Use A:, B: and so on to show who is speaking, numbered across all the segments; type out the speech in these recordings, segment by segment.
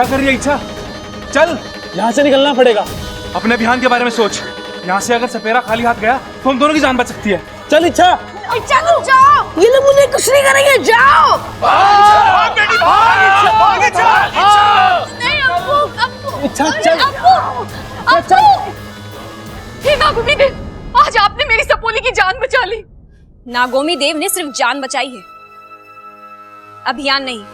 A: क्या कर रही है इच्छा? चल,
B: यहाँ से निकलना पड़ेगा।
A: अपने अभियान के बारे में सोच। यहाँ से अगर सपेरा खाली हाथ गया तो हम दोनों की जान बच सकती है।
B: चल इच्छा।
C: इच्छा तुम जाओ, ये लोग मुझे कुछ नहीं करेंगे, जाओ। नहीं अब्बू,
B: इच्छा चल।
C: अब्बू, हे नागोमी देव, आज आपने मेरी सपोली की जान बचा ली।
D: नागोमी देव ने सिर्फ जान बचाई है, अभियान नहीं।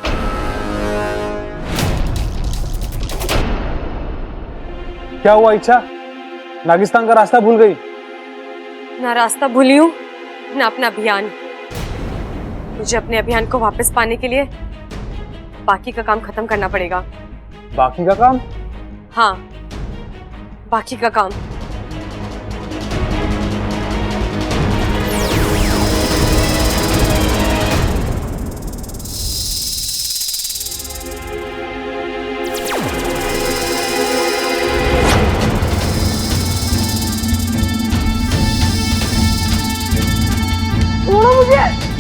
B: क्या हुआ इच्छा? नागिस्तान का रास्ता भूल गई?
C: ना रास्ता भूली हूँ, ना अपना अभियान। मुझे अपने अभियान को वापस पाने के लिए बाकी का काम खत्म करना पड़ेगा।
B: बाकी का काम?
C: हाँ, बाकी का काम।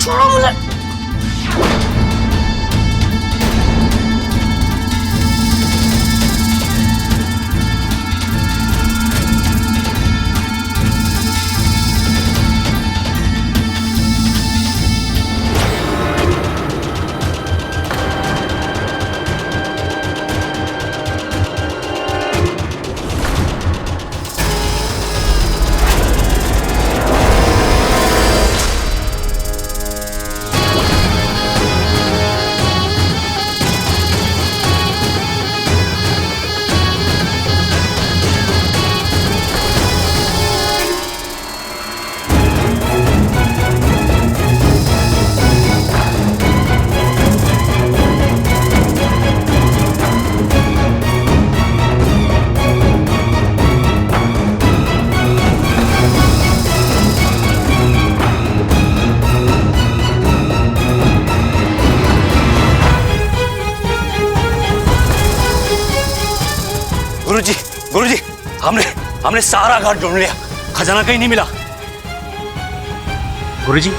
C: छोड़ो मुझे।
E: गुरुजी, हमने सारा घाट ढूंढ लिया, खजाना कहीं नहीं मिला। गुरुजी,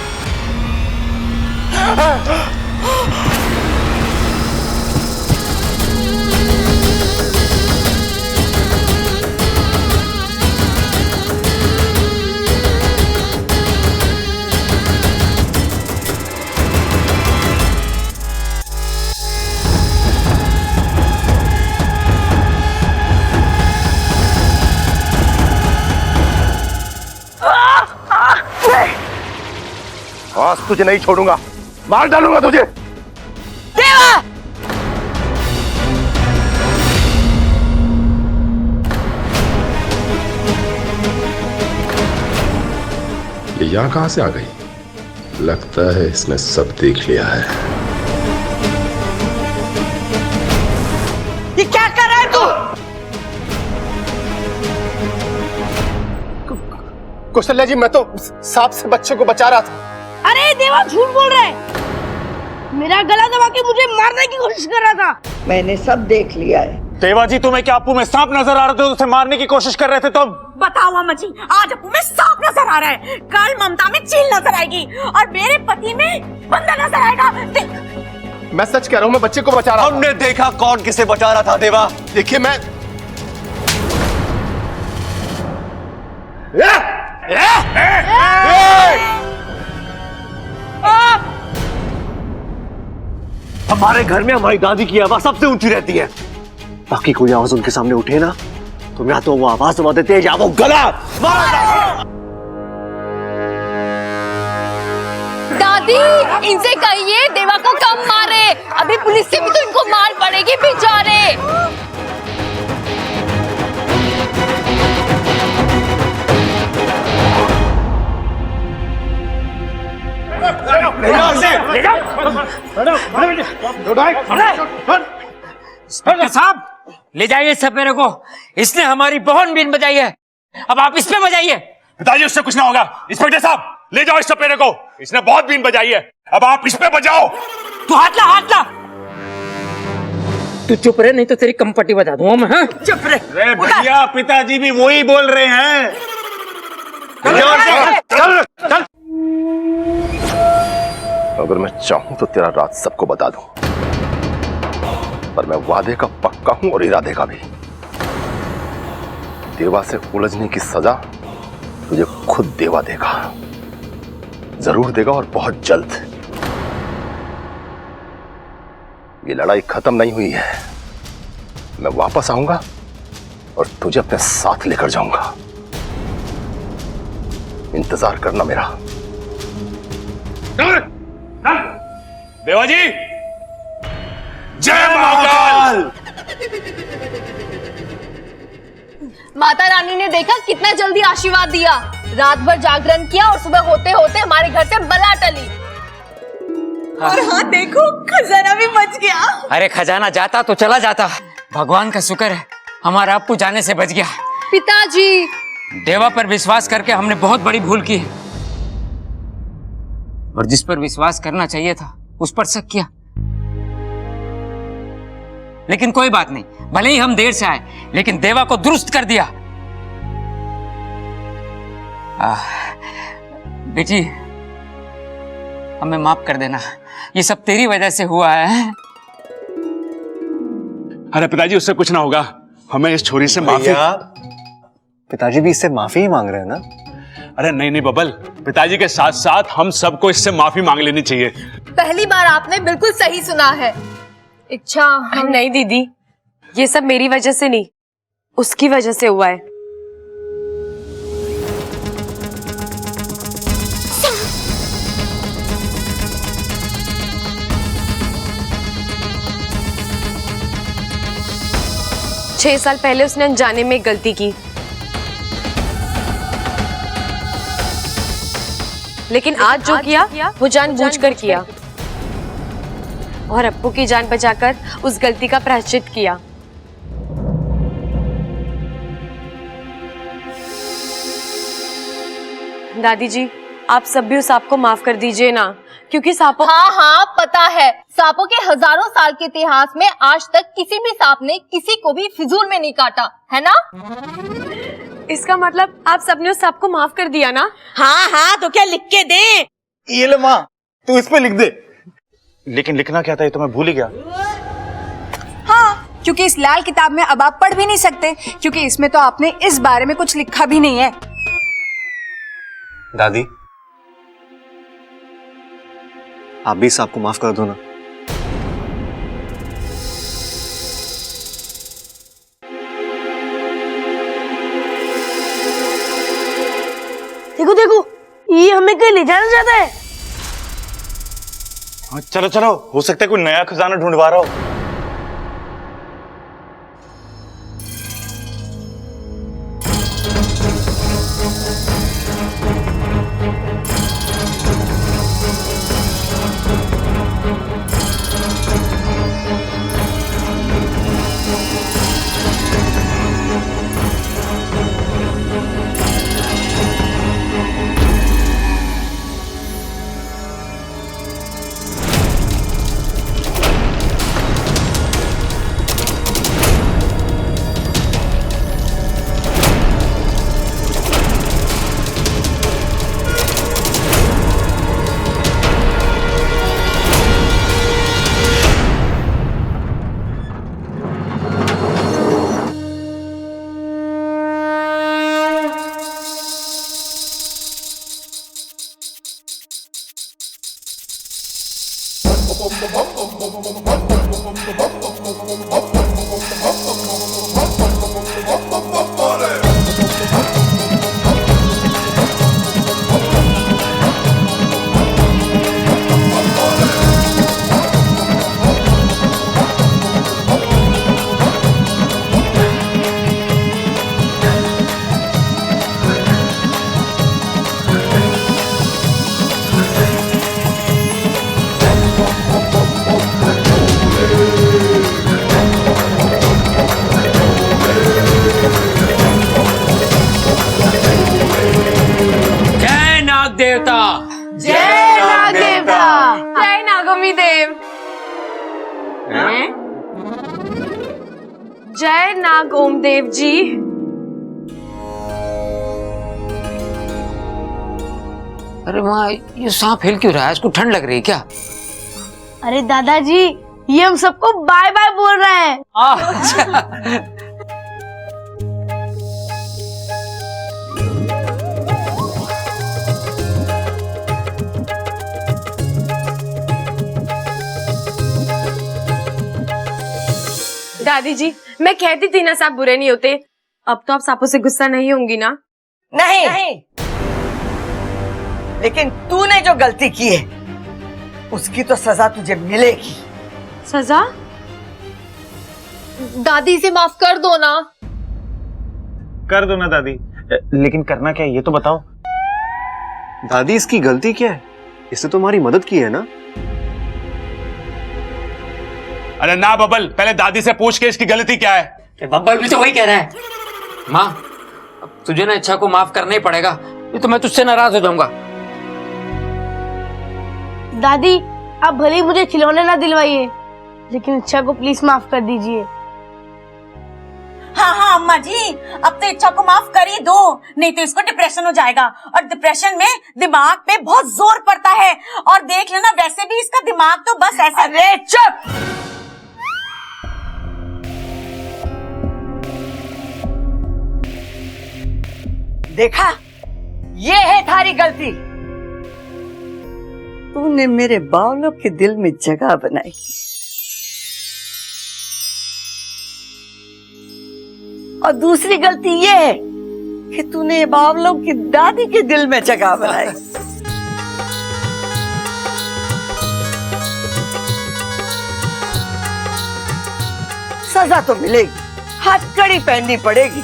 F: आज तुझे नहीं छोड़ूंगा, मार डालूंगा तुझे।
C: देवा!
F: ये यहाँ कहां से आ गई? लगता है इसने सब देख लिया है।
C: ये क्या कर रहा है तू?
F: कौशल्या जी, मैं तो सांप से बच्चे को बचा रहा था।
C: अरे देवा, झूठ बोल रहा है। मेरा गला दबा के मुझे मारने की कोशिश कर रहा था।
G: मैंने सब देख लिया है।
B: देवा जी, तुम्हें क्या अप्पू में सांप नजर आ रहे थे? उसे मारने की कोशिश कर रहे थे तुम?
C: बताओ अम्मा जी, आज अप्पू में सांप नजर आ रहा है, कल ममता में चील नजर आएगी और मेरे पति में बंदा नजर आएगा।
F: मैं सच कह रहा हूँ, मैं बच्चे को बचा रहा हूँ।
E: हमने देखा कौन किसे बचा रहा था। देवा,
F: देखिए मैं
E: हमारे घर में हमारी दादी की आवाज सबसे ऊंची रहती है। बाकी कोई आवाज उनके सामने उठे ना, तो या तो वो आवाज बहुत तेज या वो गला मार।
D: दादी, इनसे कहिए देवा को कम मारे, अभी पुलिस से भी तो इनको मार पड़ेगी बेचारे।
H: इंस्पेक्टर साहब, ले जाइए सपेरे को, इसने हमारी बहुत बीन बजाई है, अब आप इस पे बजाइए।
I: पिताजी, उससे कुछ ना होगा। इंस्पेक्टर साहब, ले जाओ इस सपेरे को, इसने बहुत बीन बजाई है, अब आप इस पे बजाओ।
H: तू हाथ ला, हाथ ला। तू चुप रहे, नहीं तो तेरी कंपटी बजा दूंगा मैं। हाँ, चुप रहे।
I: अरे भैया, पिताजी भी वही बोल रहे हैं।
F: चल चल। अगर मैं चाहूं तो तेरा राज सबको बता दूं, पर मैं वादे का पक्का का हूं और इरादे का भी। देवा से उलझने की सजा तुझे खुद देवा देगा, जरूर देगा और बहुत जल्द। ये लड़ाई खत्म नहीं हुई है। मैं वापस आऊंगा और तुझे अपने साथ लेकर जाऊंगा। इंतजार करना मेरा।
I: देवा जी, जय महाकाल।
D: माता रानी ने देखा कितना जल्दी आशीर्वाद दिया। रात भर जागरण किया और सुबह होते होते हमारे घर से बला टली।
J: और हाँ देखो, खजाना भी बच गया।
H: अरे खजाना जाता तो चला जाता, भगवान का शुक्र है हमारा अप्पू जाने से बच गया।
D: पिताजी,
H: देवा पर विश्वास करके हमने बहुत बड़ी भूल की है, और जिस पर विश्वास करना चाहिए था उस पर शक किया। लेकिन कोई बात नहीं, भले ही हम देर से आए लेकिन देवा को दुरुस्त कर दिया। बेटी, हमें माफ कर देना, ये सब तेरी वजह से हुआ है।
I: अरे पिताजी, उससे कुछ ना होगा। हमें इस छोरी से माफी।
E: पिताजी भी इससे माफी ही मांग रहे हैं ना?
I: अरे नहीं नहीं बबल, पिताजी के साथ साथ हम सबको इससे माफी मांग लेनी चाहिए।
D: पहली बार आपने बिल्कुल सही सुना है। इच्छा हम
C: नहीं दीदी, ये सब मेरी वजह से नहीं, उसकी वजह से हुआ है। छह साल पहले उसने अनजाने में एक गलती की, लेकिन आज जो किया वो जानबूझकर किया, और अप्पू की जान बचाकर उस गलती का प्रायश्चित किया। दादी जी, आप सब भी उस सांप को माफ कर दीजिए ना, क्योंकि सांपों।
D: हाँ हाँ पता है, सांपों के हजारों साल के इतिहास में आज तक किसी भी सांप ने किसी को भी फिजूल में नहीं काटा है ना?
C: इसका मतलब आप सबने उस सांप को माफ कर दिया ना?
J: हाँ हाँ, तो क्या लिख के दे?
B: ये ले माँ, तू इस पे लिख दे। लेकिन लिखना क्या था ये तो मैं भूल ही गया।
J: हाँ, क्योंकि इस लाल किताब में अब आप पढ़ भी नहीं सकते, क्योंकि इसमें तो आपने इस बारे में कुछ लिखा भी नहीं है।
E: दादी, आप भी सबको माफ कर दो ना।
J: देखो देखो, ये हमें कहीं ले जाना चाहता है।
B: हाँ, चलो चलो, हो सकता है कोई नया खजाना ढूंढवा रहा हो।
H: देवता,
D: जय नाग देवता,
C: जय नागोमी देव, जय नाग ओम देव जी।
H: अरे माँ, ये सांप हिल क्यों रहा है? इसको ठंड लग रही है क्या?
J: अरे दादाजी,
D: ये हम सबको बाय बाय बोल रहे हैं।
C: दादी जी, मैं कहती थी ना सांप बुरे नहीं होते। अब तो आप सांपों से गुस्सा नहीं होंगी ना?
G: नहीं, लेकिन तूने जो गलती की है उसकी तो सजा तुझे मिलेगी।
C: सजा?
D: दादी इसे माफ कर दो ना।
B: कर दो ना दादी, लेकिन करना क्या है ये तो बताओ।
E: दादी इसकी गलती क्या है? इसने तुम्हारी मदद की है ना।
I: अरे ना बबल, पहले दादी से पूछ के इसकी गलती क्या है।
H: बब्बल भी तो वही कह रहा है। माँ, अब तुझे ना इच्छा को माफ करना ही पड़ेगा, नहीं तो मैं तुझसे नाराज हो जाऊंगा।
D: दादी आप भले ही मुझे खिलौने ना दिलवाइए, लेकिन इच्छा को प्लीज माफ कर दीजिए।
J: हाँ हाँ अम्मा जी, अब तो इच्छा को माफ कर ही दो, नहीं तो इसको डिप्रेशन हो जाएगा, और डिप्रेशन में दिमाग पे बहुत जोर पड़ता है। और देख लेना, वैसे भी इसका दिमाग तो बस ऐसा।
G: अरे चुप! देखा, ये है थारी गलती। तूने मेरे बावलों के दिल में जगह बनाई, और दूसरी गलती ये है कि तूने बावलों की दादी के दिल में जगह बनाई। सजा तो मिलेगी, हथकड़ी पहननी पड़ेगी।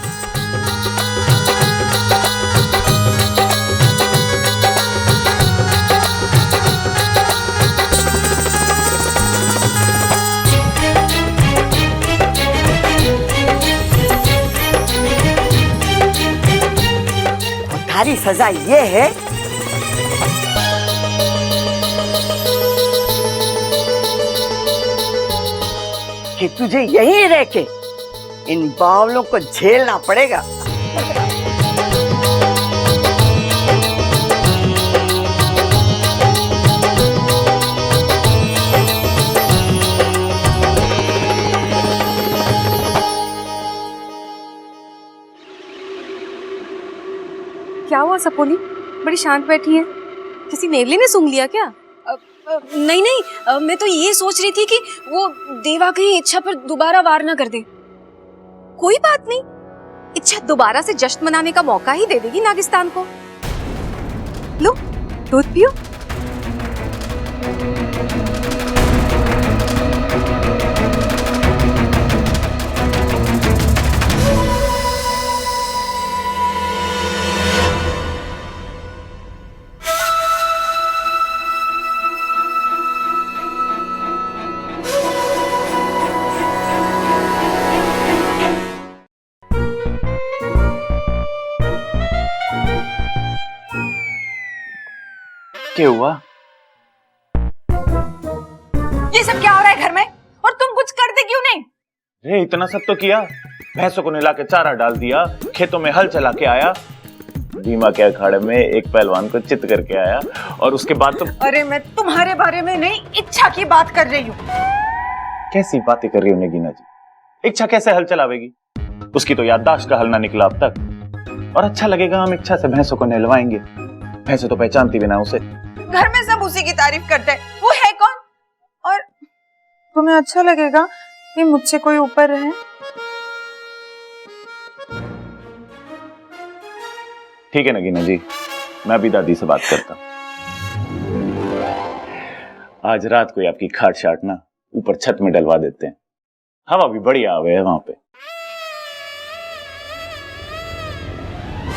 G: तुम्हारी सजा ये है कि तुझे यहीं रह के इन बावलों को झेलना पड़ेगा।
C: क्या हुआ सपोली? बड़ी शांत बैठी है। किसी नेवली ने सूंघ लिया क्या?
K: नहीं नहीं, मैं तो ये सोच रही थी कि वो देवा कहीं इच्छा पर दोबारा वार ना कर दे।
C: कोई बात नहीं, इच्छा दोबारा से जश्न मनाने का मौका ही दे देगी नागिस्तान को। लो, दूध पियो।
B: क्या हुआ?
J: ये सब क्या हो रहा है घर में, और तुम कुछ करते क्यों नहीं?
B: रे इतना सब तो किया, भैंसों को नहला के चारा डाल दिया, खेतों में हल चला के आया, भीमा के अखाड़े में एक पहलवान को चित करके आया, और उसके बाद तो।
J: अरे मैं तुम्हारे बारे में नहीं, इच्छा की बात कर रही हूँ।
B: कैसी बातें कर रही हो नगीना जी? इच्छा कैसे हल चलावेगी? उसकी तो याददाश्त का हल ना निकला अब तक। और अच्छा लगेगा हम इच्छा से भैंसों को नहलवाएंगे? भैंसें तो पहचानती भी ना उसे।
J: घर में सब उसी की तारीफ करते हैं, वो है कौन? और तुम्हें अच्छा लगेगा कि मुझसे कोई ऊपर रहे?
B: ठीक है नगीना जी, मैं भी दादी से बात करता हूं। आज रात को आपकी खाट शाट ना ऊपर छत में डलवा देते हैं, हवा भी बढ़िया आवे है वहां पे।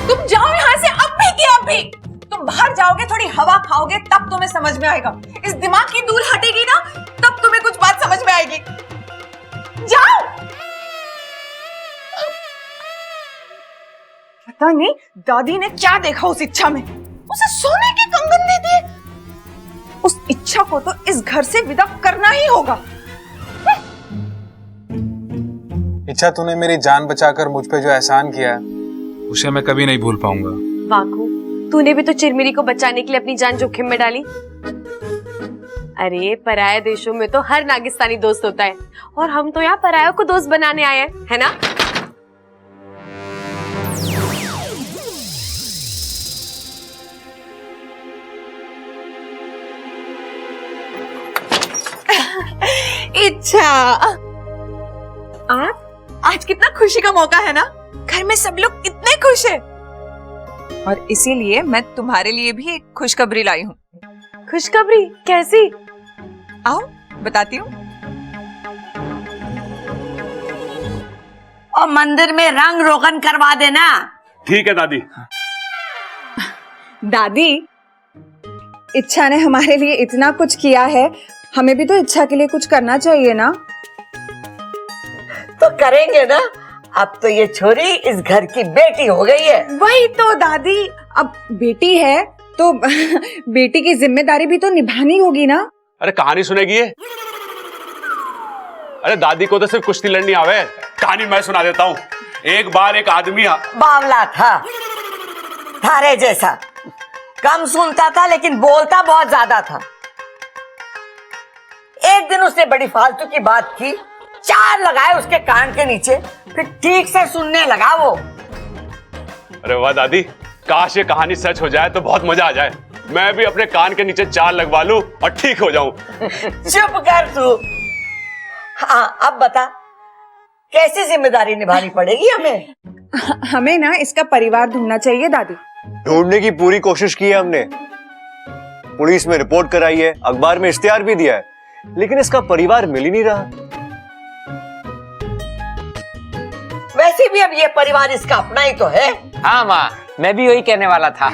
J: तुम जाओ यहाँ से अब भी कि अब भी। तुम बाहर जाओगे, थोड़ी हवा खाओगे, तब तुम्हें समझ में आएगा। इस दिमाग की दूर हटेगी ना, तब तुम्हें कुछ बात समझ में आएगी। जाओ। पता नहीं दादी ने क्या देखा उस इच्छा में, उसे सोने के कंगन दे दिए। उस इच्छा को तो इस घर से विदा करना ही होगा।
A: इच्छा, तूने मेरी जान बचाकर मुझ पे जो एहसान किया है उसे मैं कभी नहीं भूल पाऊंगा।
C: वाकू, तूने भी तो चिरमिरी को बचाने के लिए अपनी जान जोखिम में डाली। अरे पराये देशों में तो हर नागिस्तानी दोस्त होता है, और हम तो यहाँ परायों को दोस्त बनाने आए हैं, है ना?
J: इच्छा, आज कितना खुशी का मौका है ना, घर में सब लोग इतने खुश हैं। और इसीलिए मैं तुम्हारे लिए भी एक खुशखबरी लाई हूँ।
C: खुशखबरी? कैसी?
J: आओ बताती हूँ।
G: और मंदिर में रंग रोगन करवा देना।
I: ठीक है दादी।
J: दादी, इच्छा ने हमारे लिए इतना कुछ किया है, हमें भी तो इच्छा के लिए कुछ करना चाहिए ना।
G: तो करेंगे ना, अब तो ये छोरी इस घर की बेटी हो गई है।
J: वही तो दादी, अब बेटी है तो बेटी की जिम्मेदारी भी तो निभानी होगी ना।
I: अरे कहानी सुनेगी ये? अरे दादी को तो सिर्फ कुश्ती लड़नी आवे। कहानी मैं सुना देता हूँ। एक बार एक आदमी
G: बावला था, थारे जैसा, कम सुनता था लेकिन बोलता बहुत ज्यादा था। एक दिन उसने बड़ी फालतू की बात की, 4 लगाए उसके कान के नीचे, फिर ठीक से सुनने लगा वो।
I: अरे वाह दादी, काश ये कहानी सच हो जाए तो बहुत मजा आ जाए। मैं भी अपने कान के नीचे 4 लगवा लूं और ठीक हो जाऊं।
G: चुप कर तू। हाँ अब बता, कैसी जिम्मेदारी निभानी पड़ेगी हमें?
J: हमें ना इसका परिवार ढूंढना चाहिए दादी।
E: ढूंढने की पूरी कोशिश की है हमने, पुलिस में रिपोर्ट कराई है, अखबार में इश्तिहार भी दिया है, लेकिन इसका परिवार मिल ही नहीं रहा।
G: वैसे भी अब ये परिवार इसका अपना ही तो है।
H: हाँ माँ, मैं भी वही कहने वाला था।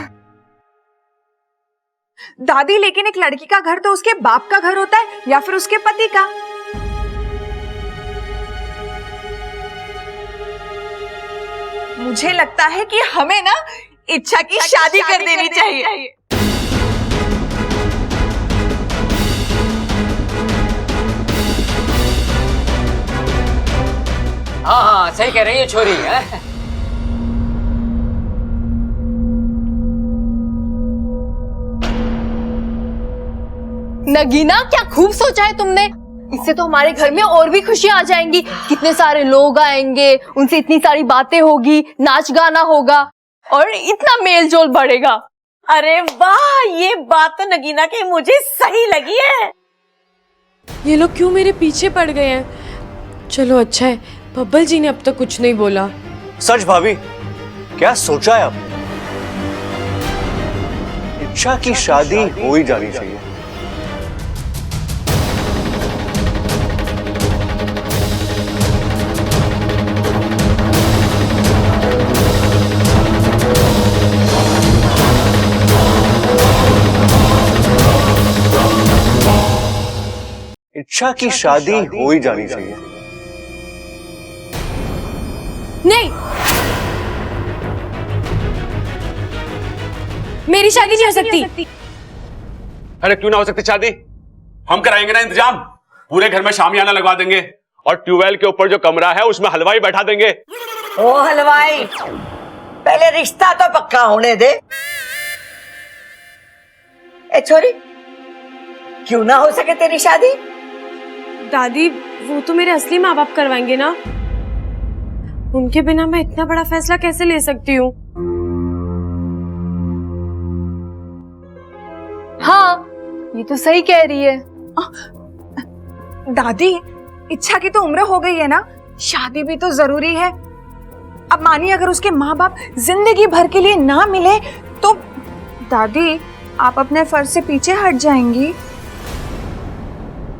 J: दादी, लेकिन एक लड़की का घर तो उसके बाप का घर होता है या फिर उसके पति का। मुझे लगता है कि हमें ना इच्छा की शादी कर देनी चाहिए।
H: हाँ हाँ, सही कह रही है छोरी है।
D: नगीना, क्या खूब सोचा है तुमने। इससे तो हमारे घर में और भी खुशियां आ जाएंगी। कितने सारे लोग आएंगे, उनसे इतनी सारी बातें होगी, नाच गाना होगा और इतना मेल जोल बढ़ेगा।
G: अरे वाह, ये बात तो नगीना की मुझे सही लगी है।
C: ये लोग क्यों मेरे पीछे पड़ गए हैं? चलो अच्छा है, बब्बल जी ने अब तक कुछ नहीं बोला।
E: सच भाभी, क्या सोचा है आपने? इच्छा की शादी हो ही जानी चाहिए। इच्छा की शादी हो ही जानी चाहिए।
C: नहीं, मेरी शादी नहीं हो सकती।
I: अरे क्यों ना हो सकती शादी? हम कराएंगे ना इंतजाम। पूरे घर में शामियाना लगवा देंगे और ट्यूबवेल के ऊपर जो कमरा है उसमें हलवाई बैठा देंगे।
G: ओ हलवाई, पहले रिश्ता तो पक्का होने दे। ए छोरी, क्यों ना हो सके तेरी शादी?
C: दादी, वो तो मेरे असली माँ बाप करवाएंगे ना। उनके बिना मैं इतना बड़ा फैसला कैसे ले सकती हूँ?
D: हाँ, ये तो सही कह रही है।
J: दादी, इच्छा की तो उम्र हो गई है ना, शादी भी तो जरूरी है। अब मानिए अगर उसके माँ बाप जिंदगी भर के लिए ना मिले तो दादी, आप अपने फर्ज से पीछे हट जाएंगी।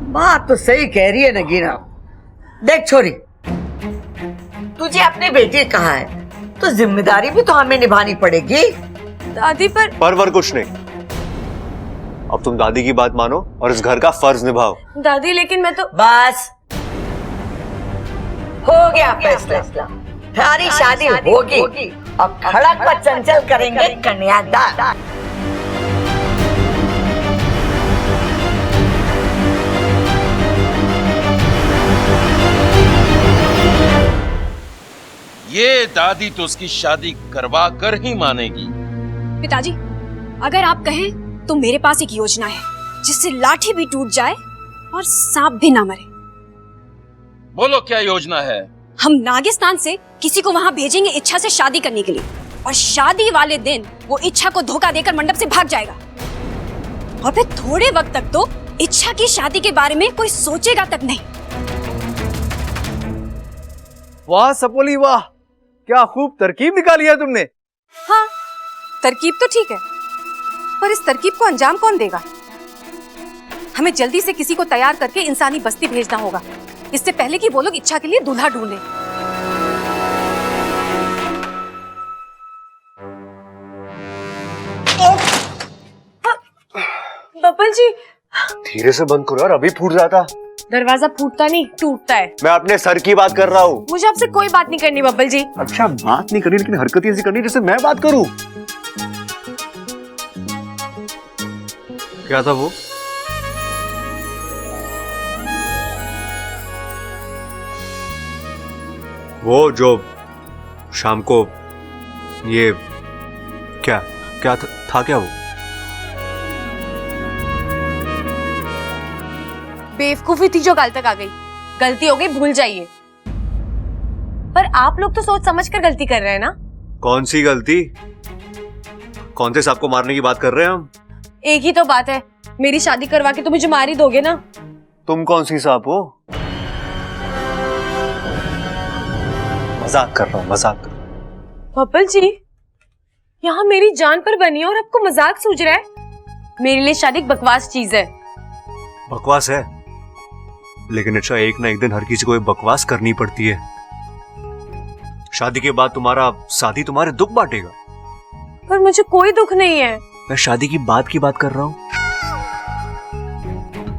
G: बात तो सही कह रही है नगीना। देख छोरी, तुझे अपनी बेटी कहा है तो जिम्मेदारी भी तो हमें निभानी पड़ेगी।
C: दादी
E: पर कुछ नहीं, अब तुम दादी की बात मानो और इस घर का फर्ज निभाओ।
C: दादी, लेकिन मैं तो
G: बस हो गया फैसला। हमारी शादी होगी और खड़क व चंचल करेंगे कन्यादान।
L: ये दादी तो उसकी शादी करवा कर ही मानेगी।
K: पिताजी, अगर आप कहें तो मेरे पास एक योजना है। जिससे लाठी भी टूट जाए और सांप भी ना मरे।
L: बोलो क्या योजना है?
K: हम नागिस्तान से किसी को वहां भेजेंगे इच्छा से शादी करने के लिए, और शादी वाले दिन वो इच्छा को धोखा देकर मंडप से भाग जाएगा, और फिर थोड़े वक्त तक तो इच्छा की शादी के बारे में कोई सोचेगा तक नहीं।
E: वाह सपोली वाह, क्या खूब तरकीब निकाली है तुमने।
C: हाँ, तरकीब तो ठीक है, पर इस तरकीब को अंजाम कौन देगा? हमें जल्दी से किसी को तैयार करके इंसानी बस्ती भेजना होगा, इससे पहले कि वो लोग इच्छा के लिए दूल्हा ढूंढें। बब्बल जी,
E: धीरे से बंद करो यार, अभी फूट जाता।
C: दरवाजा फूटता नहीं, टूटता है।
E: मैं अपने सर की बात कर रहा हूँ।
C: मुझे आपसे कोई बात नहीं करनी बब्बल जी।
E: अच्छा, बात नहीं करनी, लेकिन हरकत ऐसी करनी जैसे मैं बात करूँ। क्या था वो? वो जो शाम को ये क्या क्या था क्या वो?
C: बेवकूफी थी जो कल तक आ गई, गलती हो गई, भूल जाइए। पर आप लोग तो सोच समझ कर गलती कर रहे हैं ना।
E: कौन सी गलती? कौन से सांप को मारने की बात कर रहे हैं हम?
C: एक ही तो बात है, मेरी शादी करवा के तो मुझे मार ही दोगे ना।
E: तुम कौन सी सांप हो? मजाक कर रहा हूँ, मजाक कर।
C: बब्बल जी, यहाँ मेरी जान पर बनी है और आपको मजाक सूझ रहा है? मेरे लिए शादी एक बकवास चीज है।
E: बकवास है, लेकिन अच्छा एक ना एक दिन हर किसी को ये बकवास करनी पड़ती है। शादी के बाद तुम्हारा साथी तुम्हारे दुख बांटेगा।
C: पर मुझे कोई दुख नहीं है।
E: मैं शादी की बात कर रहा हूँ।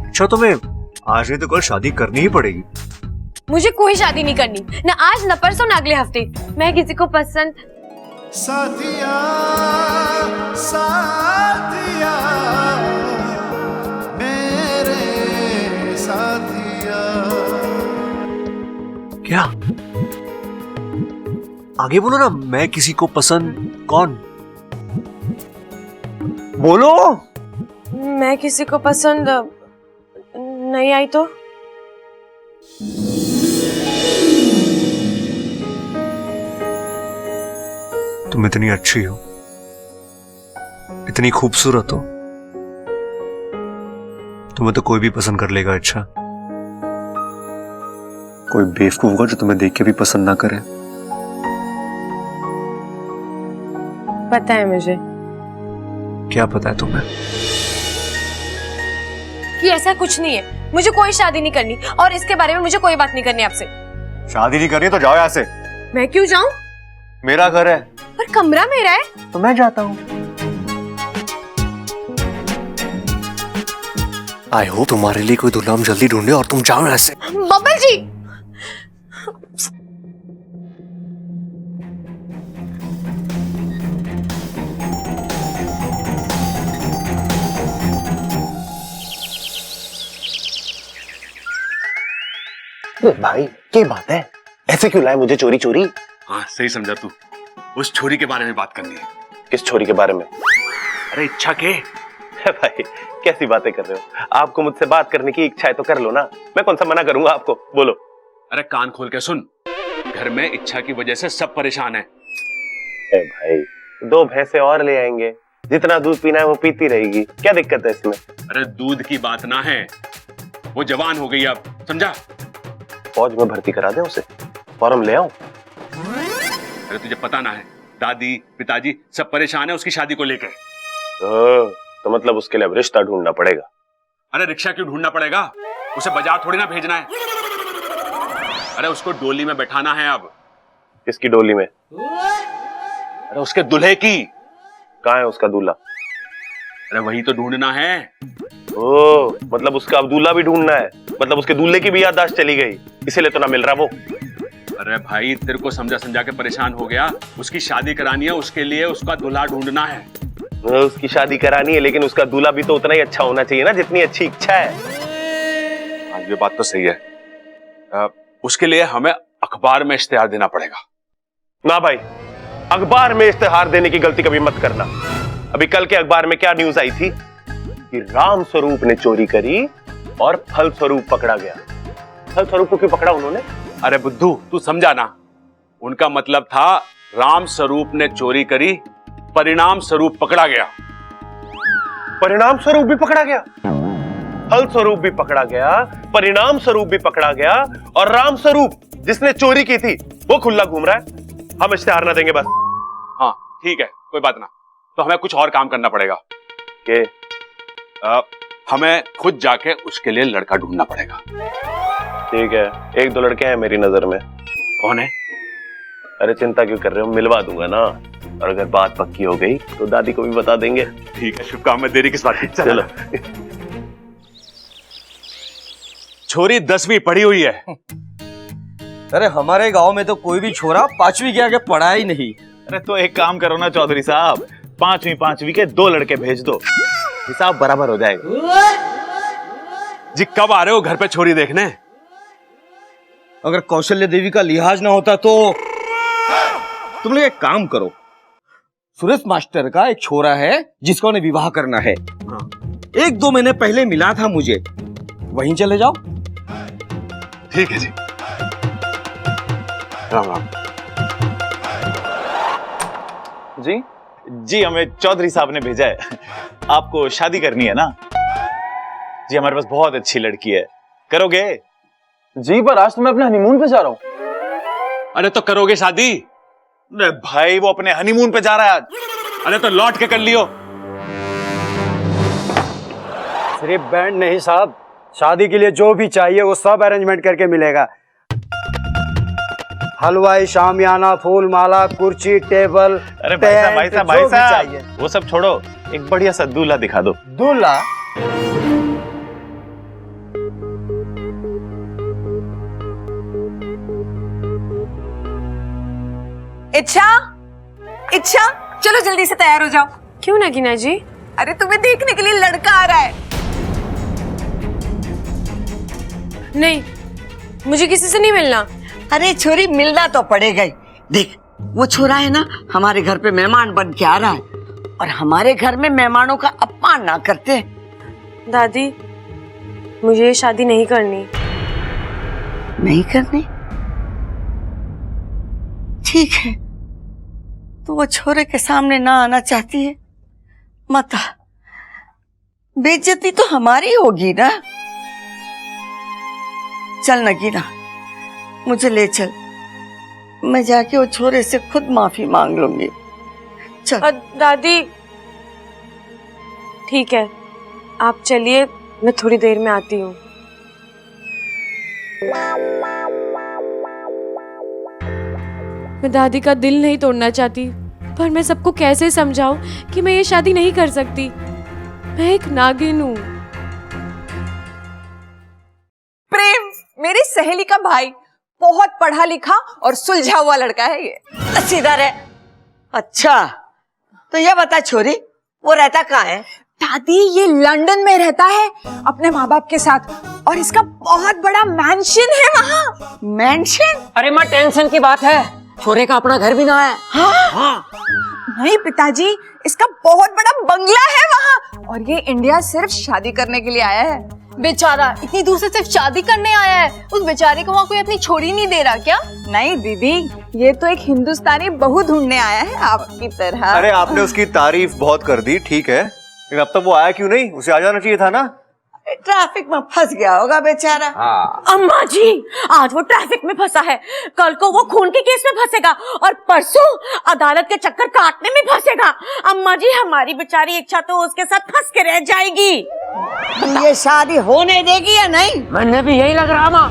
E: अच्छा, तुम्हें आज नहीं तो कल शादी करनी ही पड़ेगी।
C: मुझे कोई शादी नहीं करनी, न आज न परसों न अगले हफ्ते। मैं किसी को पसंद।
M: साथिया साथिया मेरे साथिया।
E: क्या? आगे बोलो ना। मैं किसी को पसंद कौन? बोलो।
C: मैं किसी को पसंद नहीं आई तो?
E: तुम इतनी अच्छी हो, इतनी खूबसूरत हो, तुम्हें तो कोई भी पसंद कर लेगा। अच्छा, कोई बेवकूफ होगा जो तुम्हें देख के भी पसंद ना करे।
C: पता है मुझे।
E: क्या पता है तुम्हें?
C: कि ऐसा कुछ नहीं है, मुझे कोई शादी नहीं करनी, और इसके बारे में मुझे कोई बात नहीं करनी आपसे।
E: शादी नहीं करनी तो जाओ यहाँ से।
C: मैं क्यों जाऊं?
E: मेरा घर है।
C: पर कमरा मेरा है।
E: तो मैं जाता हूँ। आई होप तुम्हारे लिए कोई दूल्हा जल्दी ढूंढे और तुम जाओ यहाँ से।
C: बब्बल जी,
F: भाई क्या बात है? ऐसे क्यों लाए मुझे चोरी चोरी?
I: हाँ सही समझा तू। उस छोरी के बारे में बात करनी है।
F: किस छोरी के बारे में?
E: अरे इच्छा के।
F: भाई कैसी बातें कर रहे हो? आपको मुझसे बात करने की इच्छा है तो कर लो ना, मैं कौन सा मना करूंगा आपको। बोलो।
I: अरे कान खोल के सुन, घर में इच्छा की वजह से सब परेशान है।
F: भाई 2 भैंसे और ले आएंगे, जितना दूध पीना है वो पीती रहेगी, क्या दिक्कत है इसमें?
I: अरे दूध की बात ना है, वो जवान हो गई अब, समझा?
F: फौज में भर्ती करा दे उसे, फॉर्म ले आओ।
I: अरे तुझे पता ना है, दादी पिताजी सब परेशान है उसकी शादी को लेकर।
F: तो मतलब उसके लिए अब रिश्ता ढूंढना पड़ेगा।
I: अरे रिक्शा क्यों ढूंढना पड़ेगा? उसे बाजार थोड़ी ना भेजना है। अरे उसको डोली में बैठाना है अब।
F: किसकी डोली में?
I: अरे उसके दूल्हे की।
F: कहाँ है उसका दूल्हा?
I: अरे वही तो ढूंढना है।
F: ओ, मतलब उसका अब दूल्हा भी ढूंढना है, मतलब उसके दूल्हे की भी याददाश्त चली गई, इसीलिए तो ना मिल रहा वो।
I: अरे भाई तेरे को समझा समझा के परेशान हो गया। उसकी शादी करानी है, उसके लिए उसका दूल्हा ढूंढना है।
F: उसकी शादी करानी है, लेकिन उसका दूल्हा भी तो उतना ही अच्छा होना चाहिए ना जितनी अच्छी इच्छा है।
I: हाँ ये बात तो सही है। उसके लिए हमें अखबार में इश्तेहार देना पड़ेगा।
F: ना भाई, अखबार में इश्तेहार देने की गलती कभी मत करना। अभी कल के अखबार में क्या न्यूज आई थी?
B: कि राम स्वरूप ने चोरी करी और फल स्वरूप पकड़ा गया। फल स्वरूप को क्यों पकड़ा उन्होंने?
I: अरे बुद्धू, तू समझा ना। उनका मतलब था राम स्वरूप ने चोरी करी, परिणाम स्वरूप पकड़ा गया।
B: परिणाम स्वरूप भी पकड़ा गया, फल स्वरूप भी पकड़ा गया, परिणाम स्वरूप भी पकड़ा गया, और राम स्वरूप जिसने चोरी की थी वो खुला घूम रहा है। हम इश्तेहार ना देंगे बस।
I: हाँ ठीक है, कोई बात ना। तो हमें कुछ और काम करना पड़ेगा
B: कि
I: हमें खुद जाके उसके लिए लड़का ढूंढना पड़ेगा।
B: ठीक है, एक दो लड़के हैं मेरी नजर में।
I: कौन है?
B: अरे चिंता क्यों कर रहे हो, मिलवा दूंगा ना। और अगर बात पक्की हो गई तो दादी को भी बता देंगे।
I: ठीक है, शुभ काम में देरी किस बात की।
B: चलो।
I: छोरी 10वीं पढ़ी हुई है।
E: अरे हमारे गांव में तो कोई भी छोरा 5वीं के आगे पढ़ा ही नहीं।
B: अरे तो एक काम करो ना चौधरी साहब, 5वीं के 2 लड़के भेज दो, हिसाब बराबर हो जाएगा।
I: जी कब आ रहे हो घर पे छोरी देखने?
E: अगर कौशल्य देवी का लिहाज ना होता तो तुम लोग एक काम करो, सुरेश मास्टर का एक छोरा है जिसका उन्हें विवाह करना है। 1-2 महीने पहले मिला था मुझे, वहीं चले जाओ।
I: ठीक है जी। राम राम।
B: जी जी, हमें चौधरी साहब ने भेजा है। आपको शादी करनी है ना? जी हमारे पास बहुत अच्छी लड़की है, करोगे?
A: जी पर आज तो मैं अपने हनीमून पे जा रहा हूँ।
I: अरे तो करोगे शादी?
B: अरे भाई वो अपने हनीमून पे जा रहा है आज।
I: अरे तो लौट के कर लियो।
E: सिर्फ बैंड नहीं साहब, शादी के लिए जो भी चाहिए वो सब अरेंजमेंट करके मिलेगा। हलवाई, शामियाना, फूल माला, कुर्सी, टेबल।
B: अरे भाई साहब वो सब छोड़ो, एक बढ़िया सा दूल्हा दिखा दो।
E: दूल्हा?
J: इच्छा चलो जल्दी से तैयार हो जाओ।
C: क्यों नगीना जी?
J: अरे तुम्हें देखने के लिए लड़का आ रहा है।
C: नहीं, मुझे किसी से नहीं मिलना।
G: अरे छोरी मिलना तो पड़ेगा ही। देख वो छोरा है ना, हमारे घर पे मेहमान बन के आ रहा है, और हमारे घर में मेहमानों का अपमान ना करते।
C: दादी, मुझे ये शादी नहीं करनी।
G: नहीं करनी? ठीक है, तो वो छोरे के सामने ना आना चाहती है, मत आ। बेइज्जती तो हमारी होगी ना। चल नगीना, मुझे ले चल, मैं जाके वो छोरे से खुद माफी मांग लूंगी। चल।
C: दादी ठीक है, आप चलिए, मैं थोड़ी देर में आती हूँ। मैं दादी का दिल नहीं तोड़ना चाहती, पर मैं सबको कैसे समझाऊं कि मैं ये शादी नहीं कर सकती। मैं एक नागिन हूँ।
J: प्रेम मेरी सहेली का भाई, बहुत पढ़ा लिखा और सुलझा हुआ लड़का है ये।
G: सीधा रहे। अच्छा तो ये बता छोरी, वो रहता कहाँ है?
J: दादी ये लंदन में रहता है अपने माँ बाप के साथ, और इसका बहुत बड़ा मैंशन है वहाँ।
G: मैंशन?
H: अरे माँ टेंशन की बात है, छोरे का अपना घर भी ना है।
J: हाँ? नहीं पिताजी, इसका बहुत बड़ा बंगला है वहाँ, और ये इंडिया सिर्फ शादी करने के लिए आया है।
D: बेचारा इतनी दूर से सिर्फ शादी करने आया है, उस बेचारे को वहाँ कोई अपनी छोरी नहीं दे रहा क्या?
J: नहीं दीदी, ये तो एक हिंदुस्तानी बहू ढूंढने आया है आपकी तरह।
E: अरे आपने उसकी तारीफ बहुत कर दी, ठीक है, लेकिन अब तक वो आया क्यों नहीं? उसे आ जाना चाहिए था ना।
G: ट्रैफिक में फंस गया होगा बेचारा।
K: अम्मा जी, आज वो ट्रैफिक में फंसा है, कल को वो खून के केस में फंसेगा, और परसों अदालत के चक्कर काटने में फंसेगा। अम्मा जी, हमारी बेचारी इच्छा तो उसके साथ फंस के रह जाएगी।
G: ये शादी होने देगी या नहीं?
H: मैंने भी यही लग रहा माँ।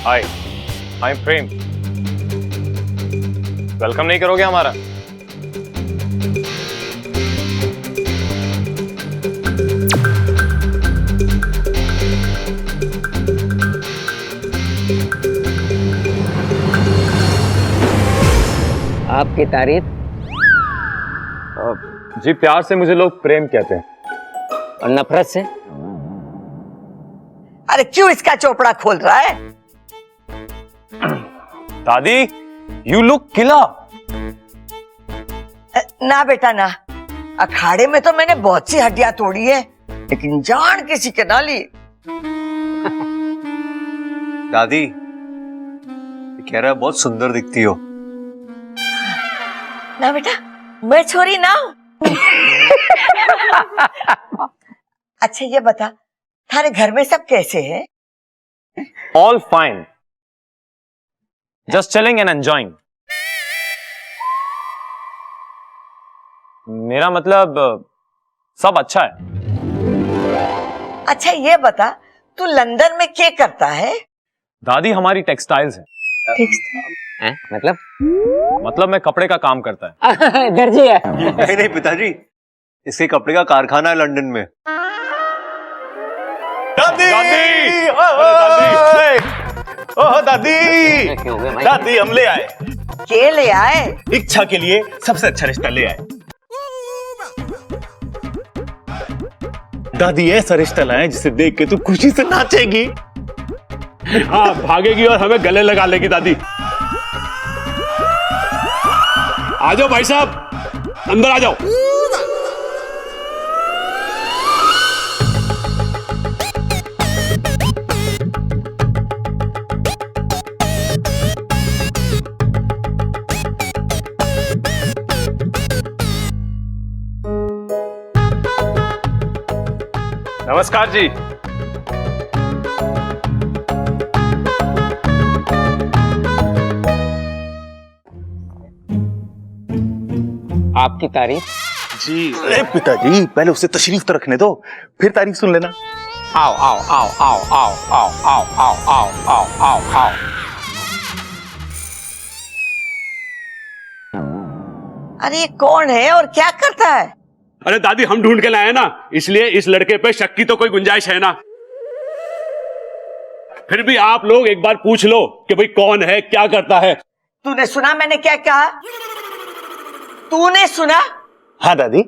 B: हाय, आई एम प्रेम। वेलकम नहीं करोगे हमारा?
H: आपकी तारीफ।
A: जी प्यार से मुझे लोग प्रेम कहते हैं।
H: और नफरत से?
G: अरे क्यों इसका चोपड़ा खोल रहा है?
E: दादी, यू लुक किला।
G: ना बेटा ना, अखाड़े में तो मैंने बहुत सी हड्डियां तोड़ी है, लेकिन जान किसी के ना ली।
E: दादी, कह रहा है बहुत सुंदर दिखती हो।
G: ना बेटा, मैं छोरी ना हूं। अच्छा ये बता, थारे घर में सब कैसे हैं?
E: All fine, just chilling and enjoying. मेरा मतलब सब अच्छा है।
G: अच्छा ये बता, तू लंदन में क्या करता है?
E: दादी, हमारी टेक्सटाइल्स है। मतलब मैं कपड़े का काम करता है।
H: दर्जी है।
E: नहीं नहीं पिताजी, इसके कपड़े का कारखाना है लंदन में। दादी, दादी, ओह दादी, दादी हम ले आए।
G: के ले आए?
E: इच्छा के लिए सबसे अच्छा रिश्ता ले आए। दादी, ऐसा रिश्ता लाए जिसे देख के तू खुशी से नाचेगी।
I: हाँ, भागेगी और हमें गले लगा लेगी। दादी आ जाओ भाई साहब, अंदर आ जाओ।
E: नमस्कार जी।
H: आपकी तारीफ।
E: जी अरे पिताजी, पहले उसे तशरीफ तो रखने दो, फिर तारीफ सुन लेना।
H: आओ आओ आओ आओ आओ आओ आओ आओ आओ आओ आओ आओ।
G: अरे ये कौन है और क्या करता है?
I: अरे दादी, हम ढूंढ के लाए ना, इसलिए इस लड़के पे शक की तो कोई गुंजाइश है ना। फिर भी आप लोग एक बार पूछ लो कि भाई कौन है, क्या करता है।
G: तूने सुना मैंने क्या कहा? तूने सुना?
E: हाँ दादी।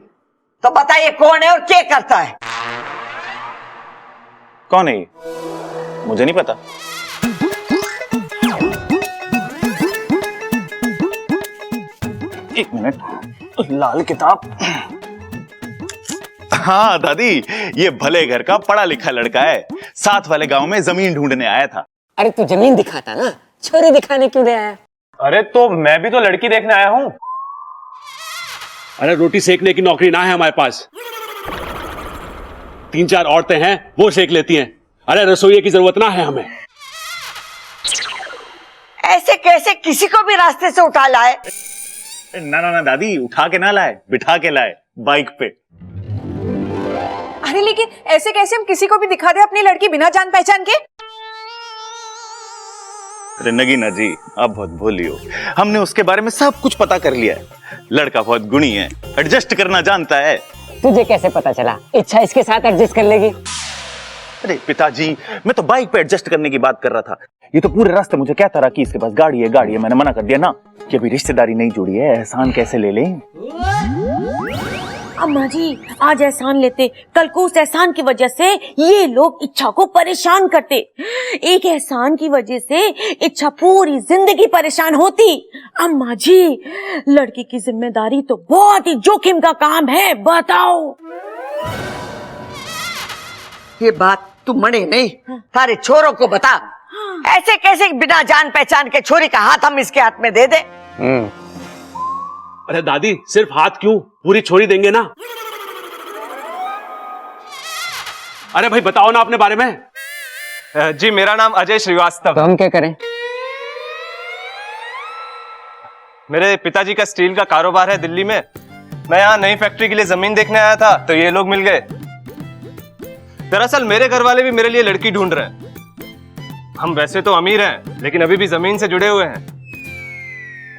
G: तो बता ये कौन है और क्या करता है?
E: कौन है ये? मुझे नहीं पता। एक मिनट, लाल किताब। हाँ दादी, ये भले घर का पढ़ा लिखा लड़का है, साथ वाले गांव में जमीन ढूंढने आया था।
H: अरे तू जमीन दिखाता ना, छोरी दिखाने क्यों आया?
E: अरे तो मैं भी तो लड़की देखने आया हूँ।
I: अरे रोटी सेकने की नौकरी ना है हमारे पास, 3-4 औरतें हैं, वो सेक लेती हैं। अरे रसोई की जरूरत ना है हमें।
G: ऐसे कैसे किसी को भी रास्ते से उठा लाए?
E: ना ना ना दादी, उठा के ना लाए, बिठा के लाए बाइक पे।
J: अरे लेकिन ऐसे कैसे हम किसी को भी दिखा दे अपनी लड़की बिना जान पहचान के?
E: अरे नगीना जी, आप बहुत भोली हो। हमने उसके बारे में सब कुछ पता कर लिया है। लड़का बहुत गुणी है, एडजस्ट करना जानता है।
H: तुझे कैसे पता चला इच्छा इसके साथ एडजस्ट कर लेगी?
E: अरे पिताजी, मैं तो बाइक पे एडजस्ट करने की बात कर रहा था। ये तो पूरे रास्ते मुझे कहता रहा कि इसके पास गाड़ी है, गाड़ी है। मैंने मना कर दिया ना कि अभी रिश्तेदारी नहीं जुड़ी है, एहसान कैसे ले लें।
N: अम्मा जी, आज एहसान लेते, कल को उस एहसान की वजह से ये लोग इच्छा को परेशान करते। एक एहसान की वजह से इच्छा पूरी जिंदगी परेशान होती। अम्मा जी, लड़की की जिम्मेदारी तो बहुत ही जोखिम का काम है, बताओ।
G: ये बात तू मने नहीं, सारे छोरों को बता। ऐसे कैसे बिना जान पहचान के छोरी का हाथ हम इसके हाथ में दे दे?
I: अरे दादी, सिर्फ हाथ क्यों, पूरी छोरी देंगे ना। अरे भाई बताओ ना अपने बारे में।
E: जी मेरा नाम अजय श्रीवास्तव।
H: तो हम क्या करें?
E: मेरे पिताजी का स्टील का कारोबार है दिल्ली में। मैं यहाँ नई फैक्ट्री के लिए जमीन देखने आया था, तो ये लोग मिल गए। दरअसल मेरे घर वाले भी मेरे लिए लड़की ढूंढ रहे हैं। हम वैसे तो अमीर हैं, लेकिन अभी भी जमीन से जुड़े हुए हैं।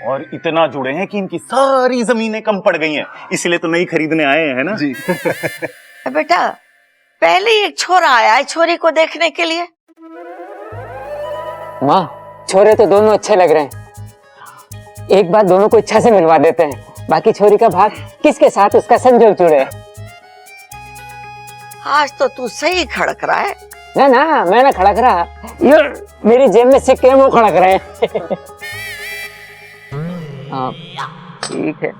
E: और इतना जुड़े हैं कि इनकी सारी जमीनें कम पड़ गई हैं, इसलिए तो नई खरीदने आए हैं ना जी।
G: बेटा, पहले एक छोरा आया है छोरी को देखने के लिए।
H: माँ, छोरे तो दोनों अच्छे लग रहे हैं। एक बार दोनों को इच्छा से मिलवा देते हैं, बाकी छोरी का भाग किसके साथ उसका संजोग जुड़े।
G: आज तो तू सही खड़क रहा है।
H: ना ना, मैं ना खड़क रहा, ये मेरी जेब में सिक्के हैं वो खड़क रहे हैं। हाँ ठीक है।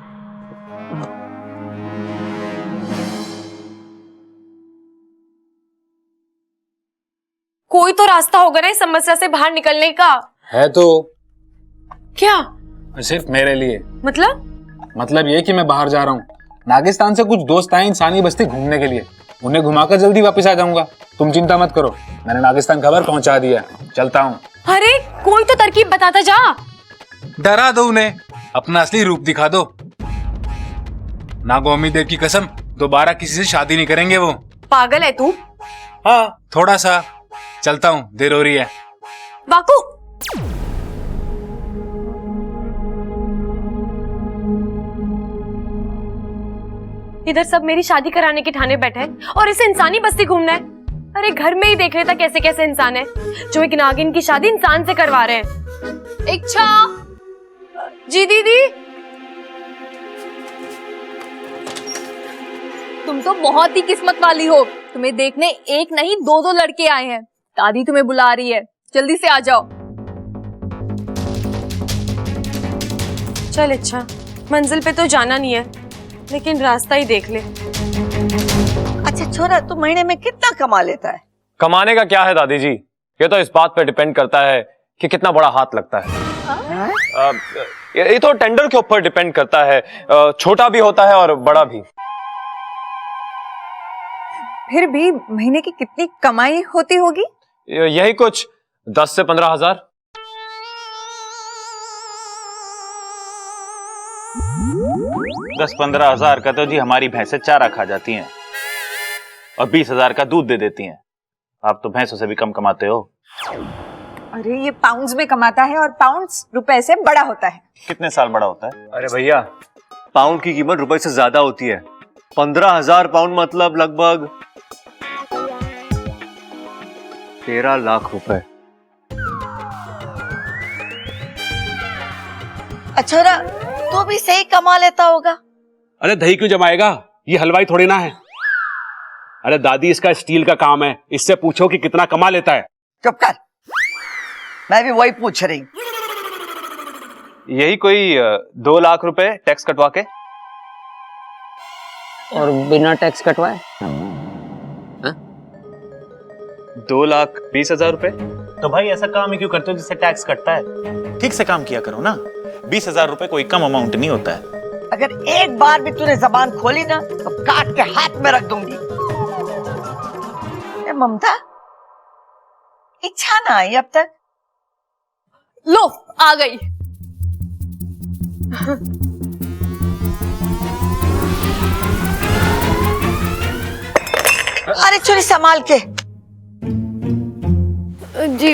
D: कोई तो रास्ता होगा ना इस समस्या से बाहर निकलने का।
A: है तो।
D: क्या?
A: सिर्फ मेरे लिए।
C: मतलब
A: ये कि मैं बाहर जा रहा हूँ। नागिस्तान से कुछ दोस्त आए इंसानी बस्ती घूमने के लिए, उन्हें घुमाकर जल्दी वापस आ जाऊंगा। तुम चिंता मत करो, मैंने नागिस्तान खबर पहुंचा दिया। चलता हूँ।
D: अरे कोई तो तरकीब बताता जा।
A: डरा दो उन्हें, अपना असली रूप दिखा दो। नागोमी देव की कसम, दोबारा किसी से शादी नहीं करेंगे वो।
D: पागल है तू?
A: हाँ थोड़ा सा। चलता हूँ, देर हो रही है।
D: वाकू, इधर सब मेरी शादी कराने के ठाने बैठे हैं और इसे इंसानी बस्ती घूमना है। अरे घर में ही देख लेता कैसे कैसे इंसान है जो एक नागिन की शादी इंसान से करवा रहे हैं। इच्छा जी दीदी, तुम तो बहुत ही किस्मत वाली हो, तुम्हें देखने एक नहीं दो दो लड़के आए हैं। दादी तुम्हें बुला रही है, जल्दी से आ जाओ। चल इच्छा, मंजिल पे तो जाना नहीं है, लेकिन रास्ता ही देख ले।
G: अच्छा छोरा, तू महीने में कितना कमा लेता है?
O: कमाने का क्या है दादी जी, ये तो इस बात पे डिपेंड करता है कि कितना बड़ा हाथ लगता है। ये तो टेंडर के ऊपर डिपेंड करता है, छोटा भी होता है और बड़ा भी।
J: फिर भी महीने की कितनी कमाई होती होगी?
O: यही कुछ 10 से 15 हजार।
P: दस 15 हजार का तो जी हमारी भैंसें चारा खा जाती हैं और 20 हजार का दूध दे देती हैं। आप तो भैंसों से भी कम कमाते हो।
J: अरे ये पाउंड्स में कमाता है और पाउंड्स रुपए से बड़ा होता है।
P: कितने साल बड़ा होता है?
O: अरे भैया, पाउंड की कीमत रुपए से ज्यादा होती है। 15,000 पाउंड मतलब लगभग 13 लाख रुपए।
G: छोरा, तू भी सही कमा लेता होगा।
I: अरे दही क्यों जमाएगा, ये हलवाई थोड़ी ना है। अरे दादी, इसका स्टील का काम है, इससे पूछो कि कितना कमा लेता है।
G: चुप कर, मैं भी वही पूछ रही।
O: यही कोई 2 लाख रुपए टैक्स कटवा के।
H: और बिना टैक्स कटवाए
O: 2,20,000 रुपए।
P: तो भाई ऐसा काम ही क्यों करते हो जिससे टैक्स कटता है? ठीक से काम किया करो ना। 20,000 रुपए कोई कम अमाउंट नहीं होता है।
G: अगर एक बार भी तूने जबान खोली ना तो काट के हाथ में रख दूंगी। ममता, इच्छा ना आई अब तक?
D: लो आ गई।
G: अरे छोरी, संभाल के।
D: जी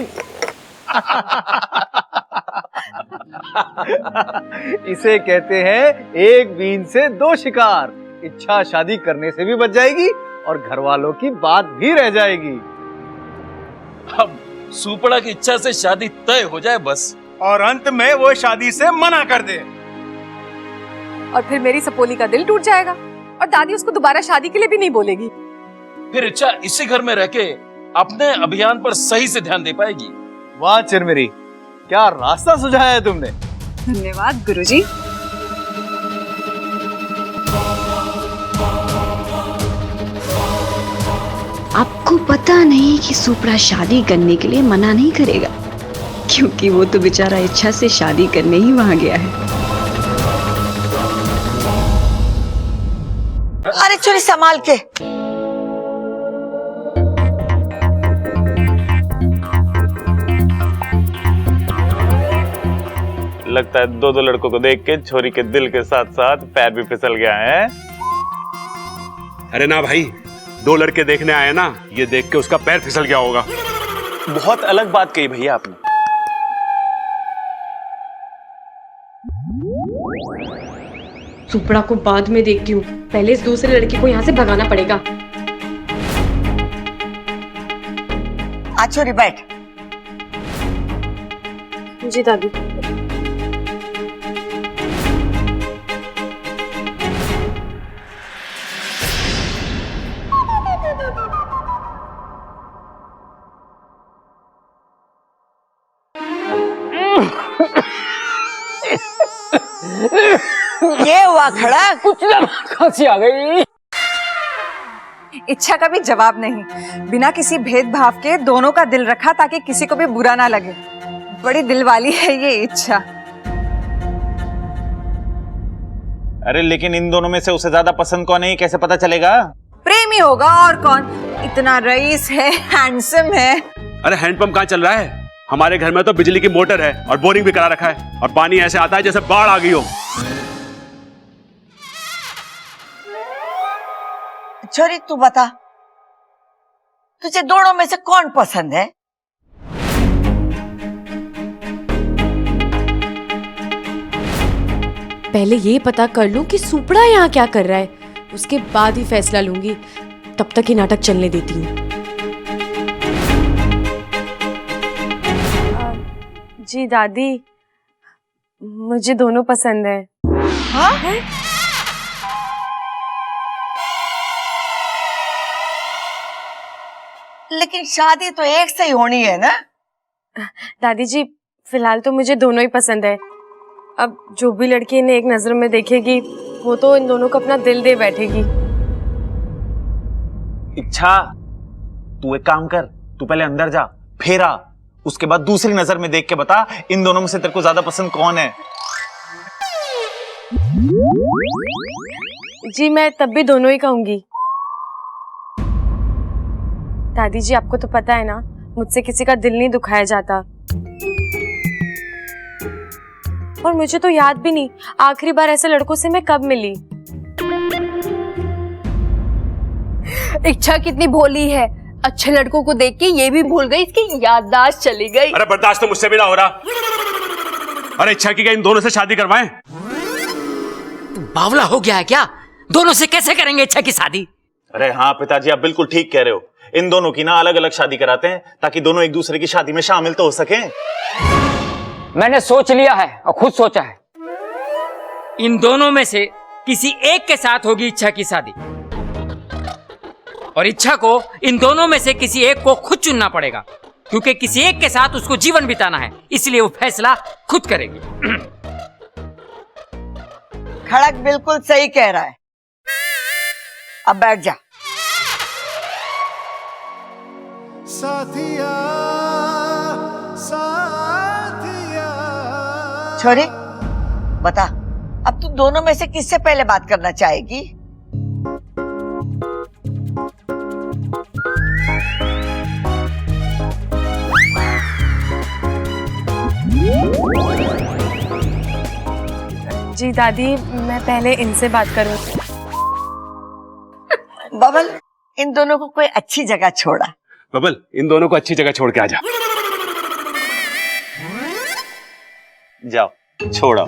E: इसे कहते हैं एक बीन से 2 शिकार। इच्छा शादी करने से भी बच जाएगी और घर वालों की बात भी रह जाएगी।
L: अब सुपड़ा की इच्छा से शादी तय हो जाए बस,
E: और अंत में वो शादी से मना कर दे।
C: और फिर मेरी सपोली का दिल टूट जाएगा और दादी उसको दोबारा शादी के लिए भी नहीं बोलेगी।
L: फिर इच्छा इसी घर में रह के अपने अभियान पर सही से ध्यान दे पाएगी।
E: वाह चिरमिरी, क्या रास्ता सुझाया है तुमने।
J: धन्यवाद गुरुजी।
Q: आपको पता नहीं कि सुपड़ा शादी करने के लिए मना नहीं करेगा, क्योंकि वो तो बेचारा इच्छा से शादी करने ही वहां गया है।
G: अरे छोरी, संभाल के।
P: लगता है 2 लड़कों को देख के छोरी के दिल के साथ साथ पैर भी फिसल गया है।
I: अरे ना भाई, 2 लड़के देखने आए ना, ये देख के उसका पैर फिसल गया होगा।
P: बहुत अलग बात कही भैया आपने।
D: सुपड़ा को बाद में देखती हूँ, पहले इस दूसरे लड़के को यहाँ से भगाना पड़ेगा।
G: आ छोरी, बैठ।
D: जी दादी।
G: ये हुआ खड़ा,
H: कुछ ना खांसी आ गई।
J: इच्छा का भी जवाब नहीं, बिना किसी भेदभाव के दोनों का दिल रखा ताकि किसी को भी बुरा ना लगे। बड़ी दिल वाली है ये इच्छा।
P: अरे लेकिन इन दोनों में से उसे ज्यादा पसंद कौन है ये कैसे पता चलेगा?
J: प्रेमी होगा और कौन, इतना रईस है, हैंडसम है।
I: अरे हैंडपंप कहाँ चल रहा है? हमारे घर में तो बिजली की मोटर है और बोरिंग भी करा रखा है, और पानी ऐसे आता है जैसे बाढ़ आ गई हो।
G: छोरी तू बता, तुझे दोनों में से कौन पसंद है?
D: पहले ये पता कर लूं कि सुपड़ा यहाँ क्या कर रहा है, उसके बाद ही फैसला लूंगी। तब तक ही नाटक चलने देती हूँ। जी दादी, मुझे दोनों पसंद है।
G: हाँ? लेकिन शादी तो एक से ही होनी है ना?
D: दादी जी, फिलहाल तो मुझे दोनों ही पसंद है। अब जो भी लड़की इन्हें एक नजर में देखेगी वो तो इन दोनों को अपना दिल दे बैठेगी।
P: इच्छा, तू एक काम कर, तू पहले अंदर जा, फिर आ, उसके बाद दूसरी नजर में देख के बता इन दोनों में से तेरे को ज्यादा पसंद कौन है।
D: जी मैं तब भी दोनों ही कहूंगी। दादी जी, आपको तो पता है ना, मुझसे किसी का दिल नहीं दुखाया जाता। और मुझे तो याद भी नहीं आखिरी बार ऐसे लड़कों से मैं कब मिली।
K: इच्छा कितनी भोली है, अच्छे लड़कों को देख के ये भी भूल गई, इसकी याददाश्त चली गई।
I: अरे बर्दाश्त तो मुझसे भी ना हो रहा। अरे इच्छा की क्या इन दोनों से शादी करवाएं?
H: बावला हो गया है क्या? दोनों से कैसे करेंगे इच्छा की शादी?
P: अरे हाँ पिताजी, आप बिल्कुल ठीक कह रहे हो। इन दोनों की ना अलग अलग शादी कराते हैं ताकि दोनों एक दूसरे की शादी में शामिल तो हो सके।
H: मैंने सोच लिया है और खुद सोचा है, इन दोनों में से किसी एक के साथ होगी इच्छा की शादी, और इच्छा को इन दोनों में से किसी एक को खुद चुनना पड़ेगा, क्योंकि किसी एक के साथ उसको जीवन बिताना है, इसलिए वो फैसला खुद करेगी।
G: खड़क बिल्कुल सही कह रहा है, अब बैठ जा।
M: साथिया साथिया।
G: छोरी बता, अब तू दोनों में से किससे पहले बात करना चाहेगी?
D: जी दादी, मैं पहले इनसे बात करूं।
G: बबल, इन दोनों को कोई अच्छी जगह छोड़ा।
I: बबल, इन दोनों को अच्छी जगह छोड़ के आ जा।
P: जाओ, छोड़ो।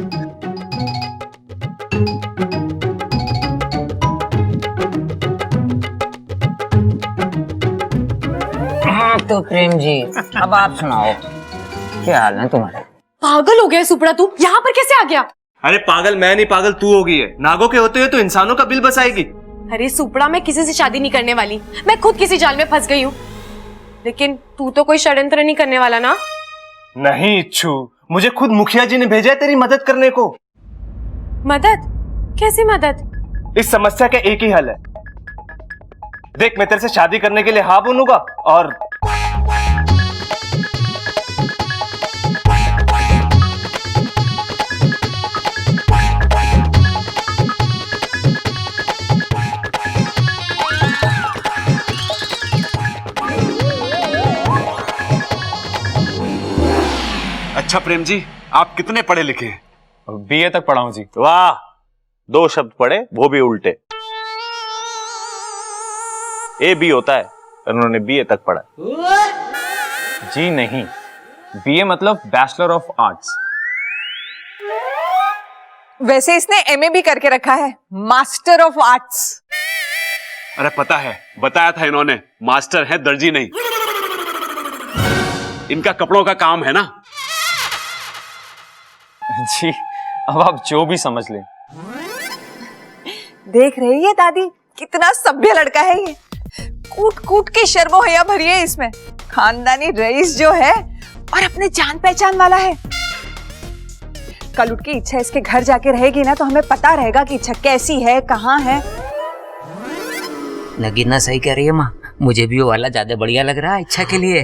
H: हाँ तो प्रेम जी, अब आप सुनाओ, क्या हाल है तुम्हारे?
D: पागल हो गया सुपड़ा, तू यहाँ पर कैसे आ गया?
E: अरे पागल मैं नहीं, पागल तू हो गई है। नागों के होते हुए तो इंसानों का बिल बसाएगी।
D: अरे सुपड़ा, मैं किसी से शादी नहीं करने वाली, मैं खुद किसी जाल में फंस गई हूँ। लेकिन तू तो कोई षड्यंत्र नहीं करने वाला ना?
E: नहीं इच्छू, मुझे खुद मुखिया जी ने भेजा है तेरी मदद करने को।
D: मदद? कैसी मदद?
E: इस समस्या का एक ही हल है। देख, मैं तेरे से शादी करने के लिए हाँ बोलूंगा और
I: अच्छा प्रेम जी, आप कितने पढ़े लिखे हैं?
O: बीए तक पढ़ा हूं जी।
P: वाह, 2 शब्द पढ़े, वो भी उल्टे। ए बी होता है, उन्होंने बीए तक पढ़ा।
O: जी नहीं, बीए मतलब बैचलर ऑफ आर्ट्स।
J: वैसे इसने एमए भी करके रखा है, मास्टर ऑफ आर्ट्स।
I: अरे पता है, बताया था इन्होंने, मास्टर है, दर्जी नहीं। इनका कपड़ों का काम है ना।
O: जी, अब आप जो भी समझ लें।
J: देख रही है दादी, कितना सभ्य लड़का है ये। कूट कूट के शर्मो हया भरी है इसमें। खानदानी रईस जो है और अपने जान पहचान वाला है। कल उठ के इच्छा इसके घर जाके रहेगी ना तो हमें पता रहेगा कि इच्छा कैसी है, कहाँ है।
H: नगीना सही कह रही है माँ, मुझे भी वो वाला ज्यादा बढ़िया लग रहा है इच्छा के लिए।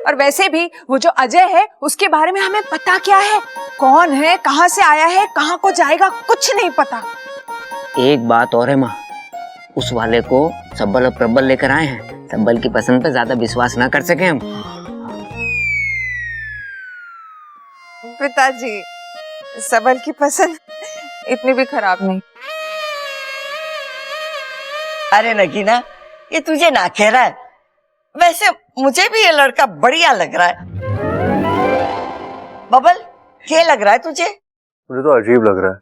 J: और वैसे भी वो जो अजय है उसके बारे में हमें पता क्या है, कौन है, कहाँ से आया है, कहाँ को जाएगा, कुछ नहीं पता।
H: एक बात और है माँ, उस वाले को सब्बल और प्रबल लेकर आए हैं, सब्बल की पसंद पे ज्यादा विश्वास ना कर सके हम।
J: पिताजी, सबल की पसंद इतनी भी खराब नहीं।
G: अरे नगीना, ये तुझे ना कह रहा है, वैसे मुझे भी ये लड़का बढ़िया लग रहा है। बबल, क्या लग रहा है तुझे?
R: मुझे तो अजीब लग रहा है।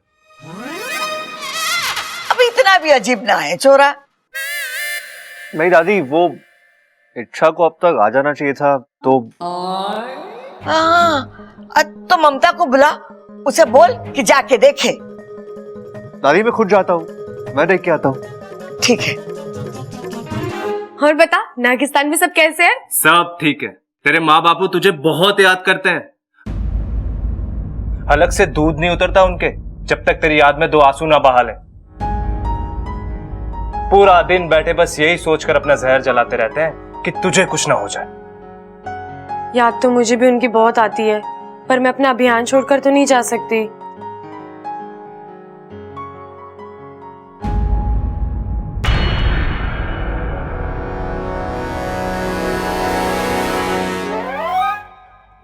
G: अब इतना भी अजीब ना है छोरा।
R: नहीं दादी, वो इच्छा को अब तक आ जाना चाहिए था तो।
G: हाँ, तो ममता को बुला, उसे बोल कि जाके देखे।
R: दादी मैं खुद जाता हूँ, मैं देख के आता हूँ।
G: ठीक है।
D: और बता, नागिस्तान में सब कैसे हैं?
E: सब ठीक है। तेरे माँ बापू तुझे बहुत याद करते हैं। हलक से दूध नहीं उतरता उनके जब तक तेरी याद में 2 आंसू ना बहा ले। पूरा दिन बैठे बस यही सोचकर अपना जहर जलाते रहते हैं कि तुझे कुछ ना हो जाए।
D: याद तो मुझे भी उनकी बहुत आती है, पर मैं अपना अभियान छोड़कर तो नहीं जा सकती।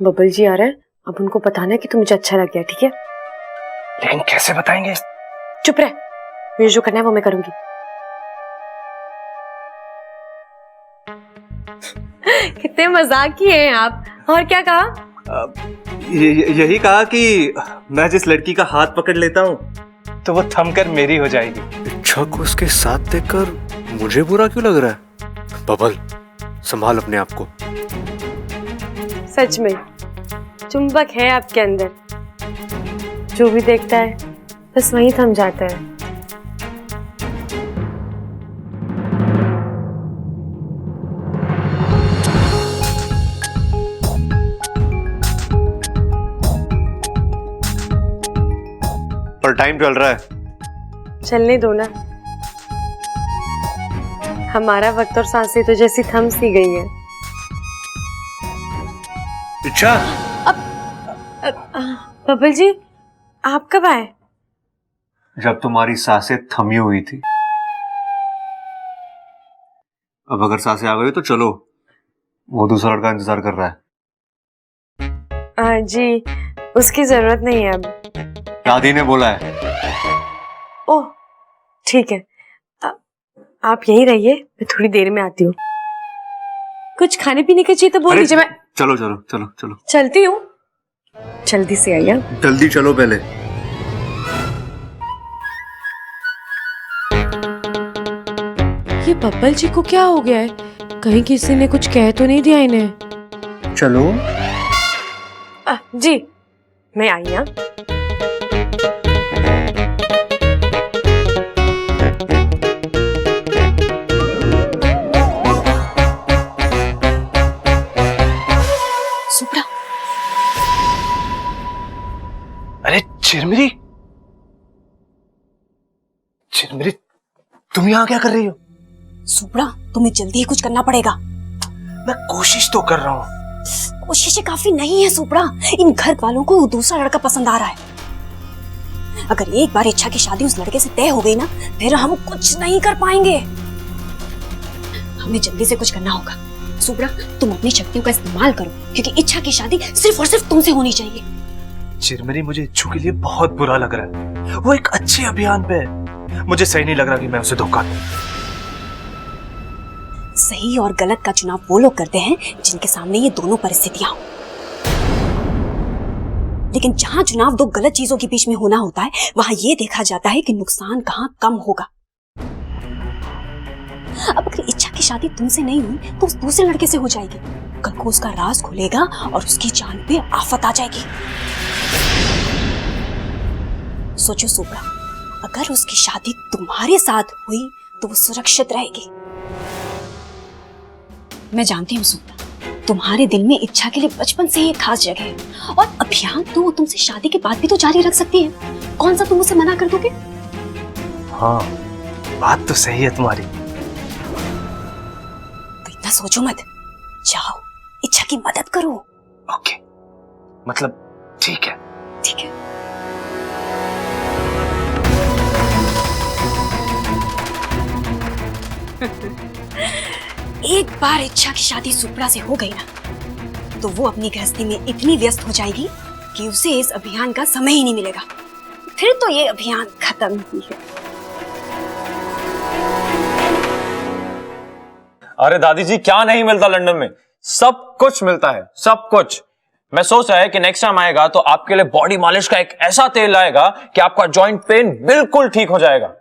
D: बबल जी आ रहे हैं, अब उनको बताना है कि तू मुझे अच्छा लग गया, ठीक है?
E: लेकिन कैसे बताएंगे?
D: चुप रह, मुझे जो करना है वो मैं करूंगी। कितने मजाकी हैं आप। और क्या कहा?
E: यही कहा कि मैं जिस लड़की का हाथ पकड़ लेता हूँ तो वो थमकर मेरी हो जाएगी।
R: इच्छा को उसके साथ देखकर मुझे बुरा क्यों लग रहा है? बबल, संभाल अपने आप को।
D: सच में चुंबक है आपके अंदर, जो भी देखता है बस वहीं थम जाता है।
R: पर टाइम चल रहा है।
D: चलने दो ना, हमारा वक्त और सांसें तो जैसी थम सी गई हैं।
R: इच्छा,
D: बबल जी आप कब आए?
R: जब तुम्हारी सांसें थमी हुई थी। अब अगर सांसें आ गई तो चलो, वो दूसरा लड़का इंतजार कर रहा है।
D: जी उसकी जरूरत नहीं है अब।
R: दादी ने बोला है।
D: ओह ठीक है, आप यहीं रहिए, मैं थोड़ी देर में आती हूँ। कुछ खाने पीने की चाहिए तो बोल दीजिए। मैं
R: चलो चलो चलो चलो
D: चलती हूँ, जल्दी से आइए।
R: जल्दी चलो पहले।
D: ये बब्बल जी को क्या हो गया है? कहीं किसी ने कुछ कह तो नहीं दिया इन्हें?
R: चलो।
D: जी मैं आई। यहाँ
C: सुप्रा,
E: अरे चिरमिरी, चिरमिरी तुम यहाँ क्या कर रही हो?
C: सुप्रा तुम्हें जल्दी ही कुछ करना पड़ेगा।
E: मैं कोशिश तो कर रहा हूँ।
C: कोशिशें काफी नहीं है सुप्रा, इन घर वालों को वो दूसरा लड़का पसंद आ रहा है। अगर एक बार इच्छा की शादी उस लड़के से तय हो गई ना, फिर हम कुछ नहीं कर पाएंगे। हमें जल्दी से कुछ करना होगा। सुप्रा तुम अपनी शक्तियों का इस्तेमाल करो, क्योंकि इच्छा की शादी सिर्फ और सिर्फ तुमसे होनी चाहिए।
E: चिरमिरी मुझे इच्छू के लिए बहुत बुरा लग रहा है, वो एक अच्छे अभियान पे है। मुझे सही नहीं लग रहा कि मैं उसे धोखा दूं।
C: सही और गलत का चुनाव वो लोग करते हैं जिनके सामने ये दोनों परिस्थितियां हो। लेकिन जहां चुनाव 2 गलत चीजों के बीच में होना होता है, वहां ये देखा जाता है कि नुकसान कहां कम होगा। अब अगर इच्छा की शादी तुमसे नहीं हुई तो उस दूसरे लड़के से हो जाएगी। कल को उसका राज खुलेगा और उसकी जान पे आफत आ जाएगी। सोचो सुप्रा, अगर उसकी शादी तुम्हारे साथ हुई तो वो सुरक्षित रहेगी। मैं जानती हूँ सुप्रा,
K: तुम्हारे दिल में इच्छा के लिए बचपन से ही एक खास जगह है, और अभियान तो वो तुमसे शादी के बाद भी तो जारी रख सकती है। कौन सा तुम उसे मना कर दोगे?
S: हाँ, बात तो सही है तुम्हारी।
K: तो इतना सोचो मत, जाओ इच्छा की मदद करो।
S: ओके, मतलब ठीक है।
K: ठीक है। एक बार इच्छा की शादी सुप्रा से हो गई ना, तो वो अपनी गृहस्थी में इतनी व्यस्त हो जाएगी कि उसे इस अभियान का समय ही नहीं मिलेगा। फिर तो ये अभियान खत्म ही है।
O: अरे दादी जी, क्या नहीं मिलता लंदन में? सब कुछ मिलता है, सब कुछ। मैं सोच रहा है कि नेक्स्ट टाइम आएगा तो आपके लिए बॉडी मालिश का एक ऐसा तेल लाएगा कि आपका जॉइंट पेन बिल्कुल ठीक हो जाएगा,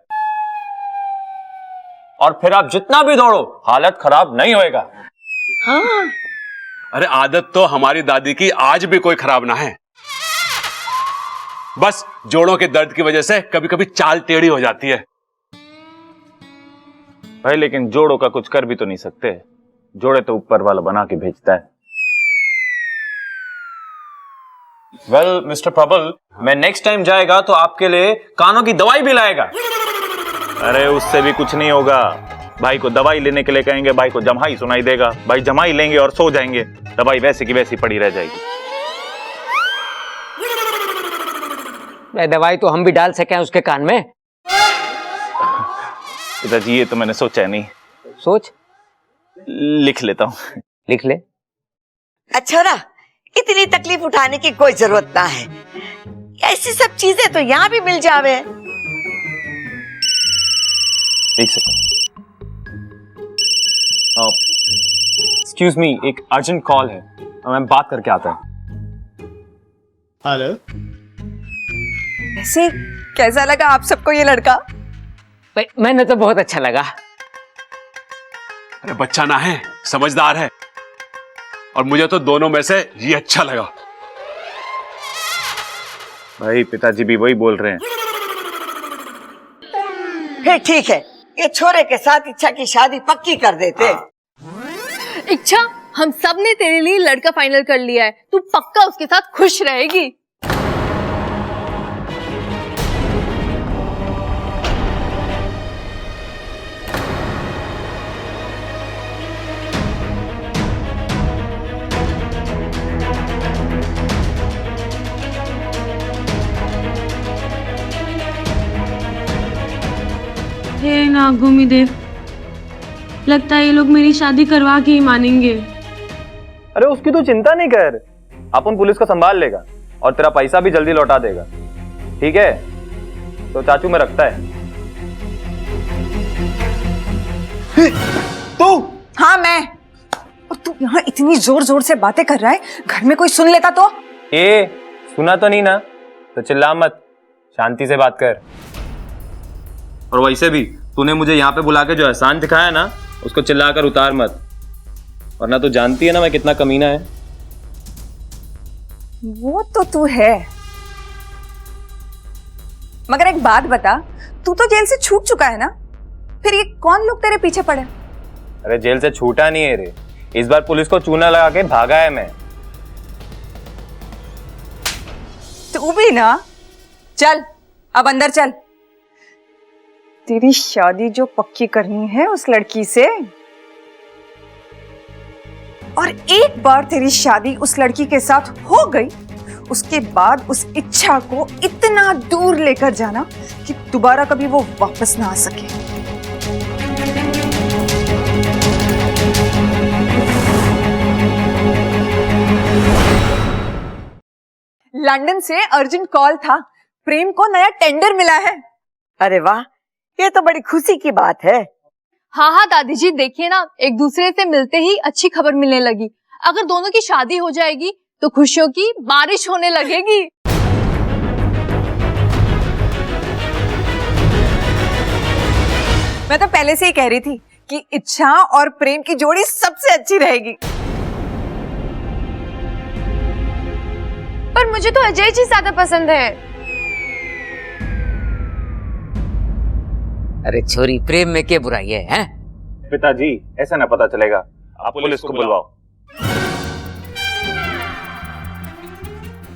O: और फिर आप जितना भी दौड़ो हालत खराब नहीं होएगा।
I: हाँ। अरे आदत तो हमारी दादी की आज भी कोई खराब ना है, बस जोड़ों के दर्द की वजह से कभी कभी चाल टेढ़ी हो जाती है।
P: भाई लेकिन जोड़ों का कुछ कर भी तो नहीं सकते, जोड़े तो ऊपर वाला बना के भेजता है।
O: वेल मिस्टर प्रबल, मैं नेक्स्ट टाइम जाएगा तो आपके लिए कानों की दवाई भी लाएगा।
P: अरे उससे भी कुछ नहीं होगा, भाई को दवाई लेने के लिए कहेंगे, भाई को जम्हाई सुनाई देगा, भाई जम्हाई लेंगे और सो जाएंगे, दवाई वैसी की वैसी पड़ी रह जाएगी।
H: दवाई तो हम भी डाल सके उसके कान में।
P: पिताजी ये तो मैंने सोचा नहीं।
H: सोच,
P: लिख लेता हूँ।
H: लिख ले।
G: अच्छा ना, इतनी तकलीफ उठाने की कोई जरूरत ना है, ऐसी सब चीजें तो यहाँ भी मिल जावे।
O: एक सेकंड, एक्सक्यूज मी, एक अर्जेंट कॉल है, मैं बात करके आता हूँ।
S: हेलो।
J: वैसे कैसा लगा आप सबको ये लड़का?
H: भाई मैंने तो बहुत अच्छा लगा।
I: अरे बच्चा ना है, समझदार है, और मुझे तो दोनों में से ये अच्छा लगा।
P: भाई पिताजी भी वही बोल रहे हैं।
G: फिर ठीक है, ये छोरे के साथ इच्छा की शादी पक्की कर देते।
D: इच्छा, हम सब ने तेरे लिए लड़का फाइनल कर लिया है, तू पक्का उसके साथ खुश रहेगी।
T: हे नागभूमि देव, लगता है ये लोग मेरी शादी करवा के ही मानेंगे।
O: अरे उसकी तू चिंता नहीं कर, अपन पुलिस को संभाल लेगा और तेरा पैसा भी जल्दी लौटा देगा, ठीक है? तो चाचू में रखता है।
J: तू? हाँ मैं। और तू यहाँ इतनी जोर जोर से बातें कर रहा है, घर में कोई सुन लेता तो?
O: ए, सुना तो नहीं ना? तो चिल्ला मत, शांति से बात कर। और वैसे भी तूने मुझे यहाँ पे बुला के जो एहसान दिखाया ना, उसको चिल्लाकर उतार मत, वरना तू जानती है ना मैं कितना कमीना है।
J: वो तो तू है, मगर एक बात बता, तू तो जेल से छूट चुका है ना, फिर ये कौन लोग तेरे पीछे पड़े?
O: अरे जेल से छूटा नहीं है रे, इस बार पुलिस को चूना लगा के भागा है मैं।
J: तू भी ना, चल अब अंदर चल, तेरी शादी जो पक्की करनी है उस लड़की से, और एक बार तेरी शादी उस लड़की के साथ हो गई, उसके बाद उस इच्छा को इतना दूर लेकर जाना कि दोबारा कभी वो वापस ना आ सके। लंदन से अर्जेंट कॉल था, प्रेम को नया टेंडर मिला है।
G: अरे वाह, ये तो बड़ी खुशी की बात है।
D: हाँ हाँ दादी जी, देखिए ना, एक दूसरे से मिलते ही अच्छी खबर मिलने लगी। अगर दोनों की शादी हो जाएगी तो खुशियों की बारिश होने लगेगी।
J: मैं तो पहले से ही कह रही थी कि इच्छा और प्रेम की जोड़ी सबसे अच्छी रहेगी।
D: पर मुझे तो अजय जी ज्यादा पसंद है।
H: अरे छोरी, प्रेम में क्या बुराई है, हैं?
P: पिताजी ऐसा ना पता चलेगा, आप पुलिस को बुलवाओ।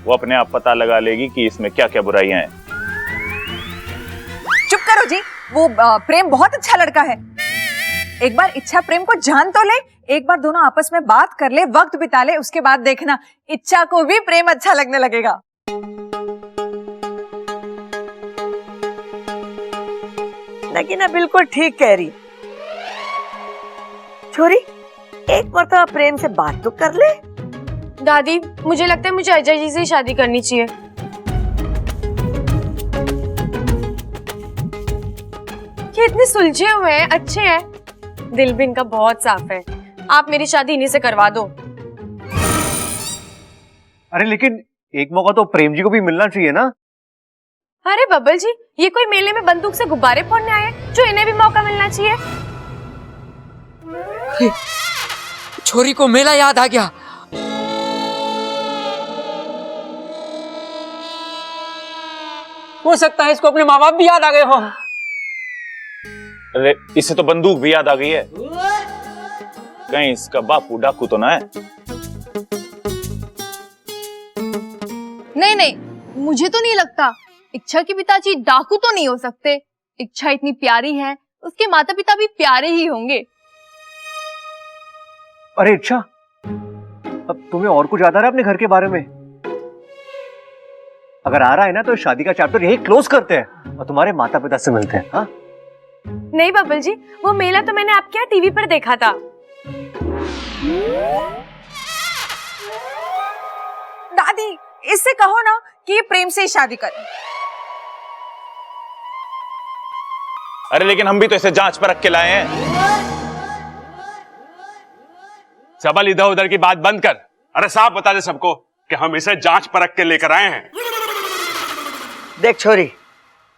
P: वो अपने आप पता लगा लेगी कि इसमें क्या क्या बुराइयां हैं।
J: चुप करो जी, वो प्रेम बहुत अच्छा लड़का है। एक बार इच्छा प्रेम को जान तो ले, एक बार दोनों आपस में बात कर ले, वक्त बिता ले, उसके बाद देखना इच्छा को भी प्रेम अच्छा लगने लगेगा।
G: नगीना बिल्कुल ठीक कह रही। छोरी, एक मरतबा प्रेम से बात तो कर ले।
D: दादी, मुझे लगता है मुझे अजय जी से ही शादी करनी चाहिए। ये इतने सुलझे हुए हैं, अच्छे हैं, दिल भी इनका बहुत साफ है। आप मेरी शादी इन्हीं से करवा दो।
R: अरे लेकिन एक मौका तो प्रेम जी को भी मिलना चाहिए ना।
D: अरे बब्बल जी, ये कोई मेले में बंदूक से गुब्बारे फोड़ने आए जो इन्हें भी मौका मिलना चाहिए।
H: छोरी को मेला याद आ गया। हो सकता है इसको अपने माँ बाप भी याद आ गए हो।
P: अरे इसे तो बंदूक भी याद आ गई है। कहीं इसका बापू डाकू तो ना है?
U: नहीं नहीं, मुझे तो नहीं लगता। इच्छा के पिताजी डाकू तो नहीं हो सकते। इच्छा इतनी प्यारी है, उसके माता पिता भी प्यारे ही होंगे।
R: अरे इच्छा, अब तुम्हें और कुछ याद आ रहा है अपने घर के बारे में? अगर आ रहा है ना तो शादी का चैप्टर यही क्लोज करते हैं और तुम्हारे माता पिता से मिलते हैं। हाँ?
D: नहीं बब्बल जी, वो मेला तो मैंने आपके यहाँ टीवी पर देखा था।
J: दादी, इससे कहो ना कि ये प्रेम से ही शादी करे।
P: अरे लेकिन हम भी तो इसे जांच पर रख के लाए हैं।
I: सबल इधर उधर की बात बंद कर। अरे साहब बता दे सबको कि हम इसे जांच परख के लेकर आए हैं।
G: देख छोरी,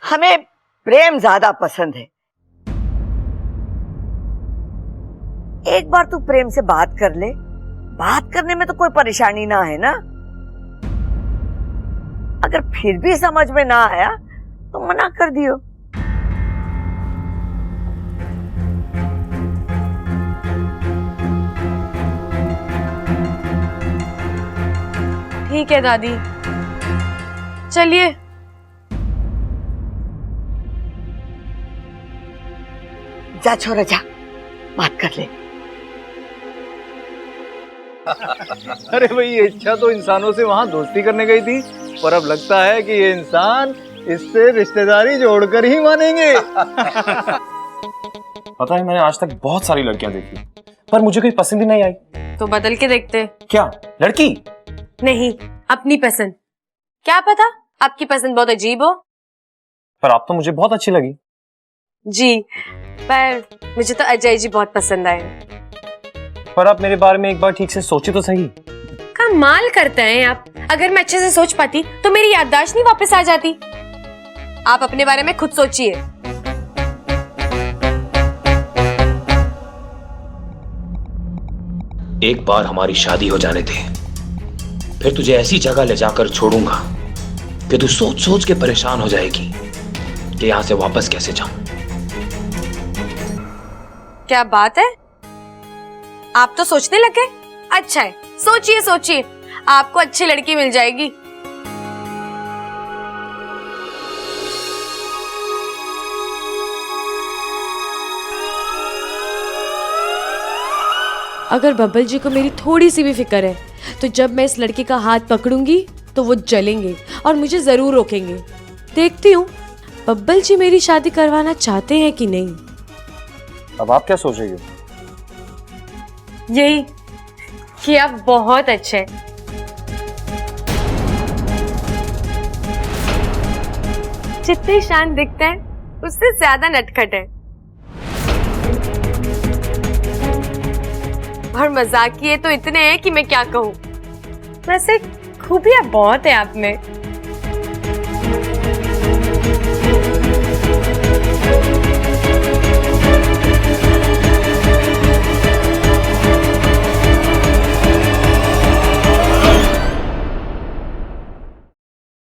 G: हमें प्रेम ज्यादा पसंद है। एक बार तू प्रेम से बात कर ले, बात करने में तो कोई परेशानी ना है ना। अगर फिर भी समझ में ना आया तो मना कर दियो।
D: ठीक है दादी, चलिए।
G: जा छोरा जा, बात कर ले।
R: अरे भाई, ये इच्छा तो इंसानों से वहां दोस्ती करने गई थी, पर अब लगता है कि ये इंसान इससे रिश्तेदारी जोड़कर ही मानेंगे।
O: पता है, मैंने आज तक बहुत सारी लड़कियां देखी, पर मुझे कोई पसंद ही नहीं आई।
D: तो बदल के देखते।
O: क्या लड़की?
D: नहीं, अपनी पसंद। क्या पता आपकी पसंद बहुत अजीब हो।
O: पर आप तो मुझे बहुत अच्छी लगी।
D: जी, पर मुझे तो अजय जी बहुत पसंद आए।
O: पर आप मेरे बारे में एक बार ठीक से सोचे तो सही।
D: कमाल करते हैं आप। अगर मैं अच्छे से सोच पाती तो मेरी याददाश्त नहीं वापस आ जाती। आप अपने बारे में खुद सोचिए।
V: एक बार हमारी शादी हो जाने दे, फिर तुझे ऐसी जगह ले जाकर छोड़ूंगा कि तू सोच सोच के परेशान हो जाएगी कि यहां से वापस कैसे जाऊं।
D: क्या बात है, आप तो सोचने लगे। अच्छा है, सोचिए सोचिए, आपको अच्छी लड़की मिल जाएगी। अगर बब्बल जी को मेरी थोड़ी सी भी फिक्र है तो जब मैं इस लड़की का हाथ पकड़ूंगी तो वो जलेंगे और मुझे जरूर रोकेंगे। देखती हूँ बब्बल जी मेरी शादी करवाना चाहते हैं कि नहीं।
O: अब आप क्या सोच रही हो?
D: यही कि आप बहुत अच्छे हैं। जितने शांत दिखते हैं उससे ज्यादा नटखट है और मजाकिये तो इतने हैं कि मैं क्या कहूँ। वैसे खूबियां बहुत है आप में।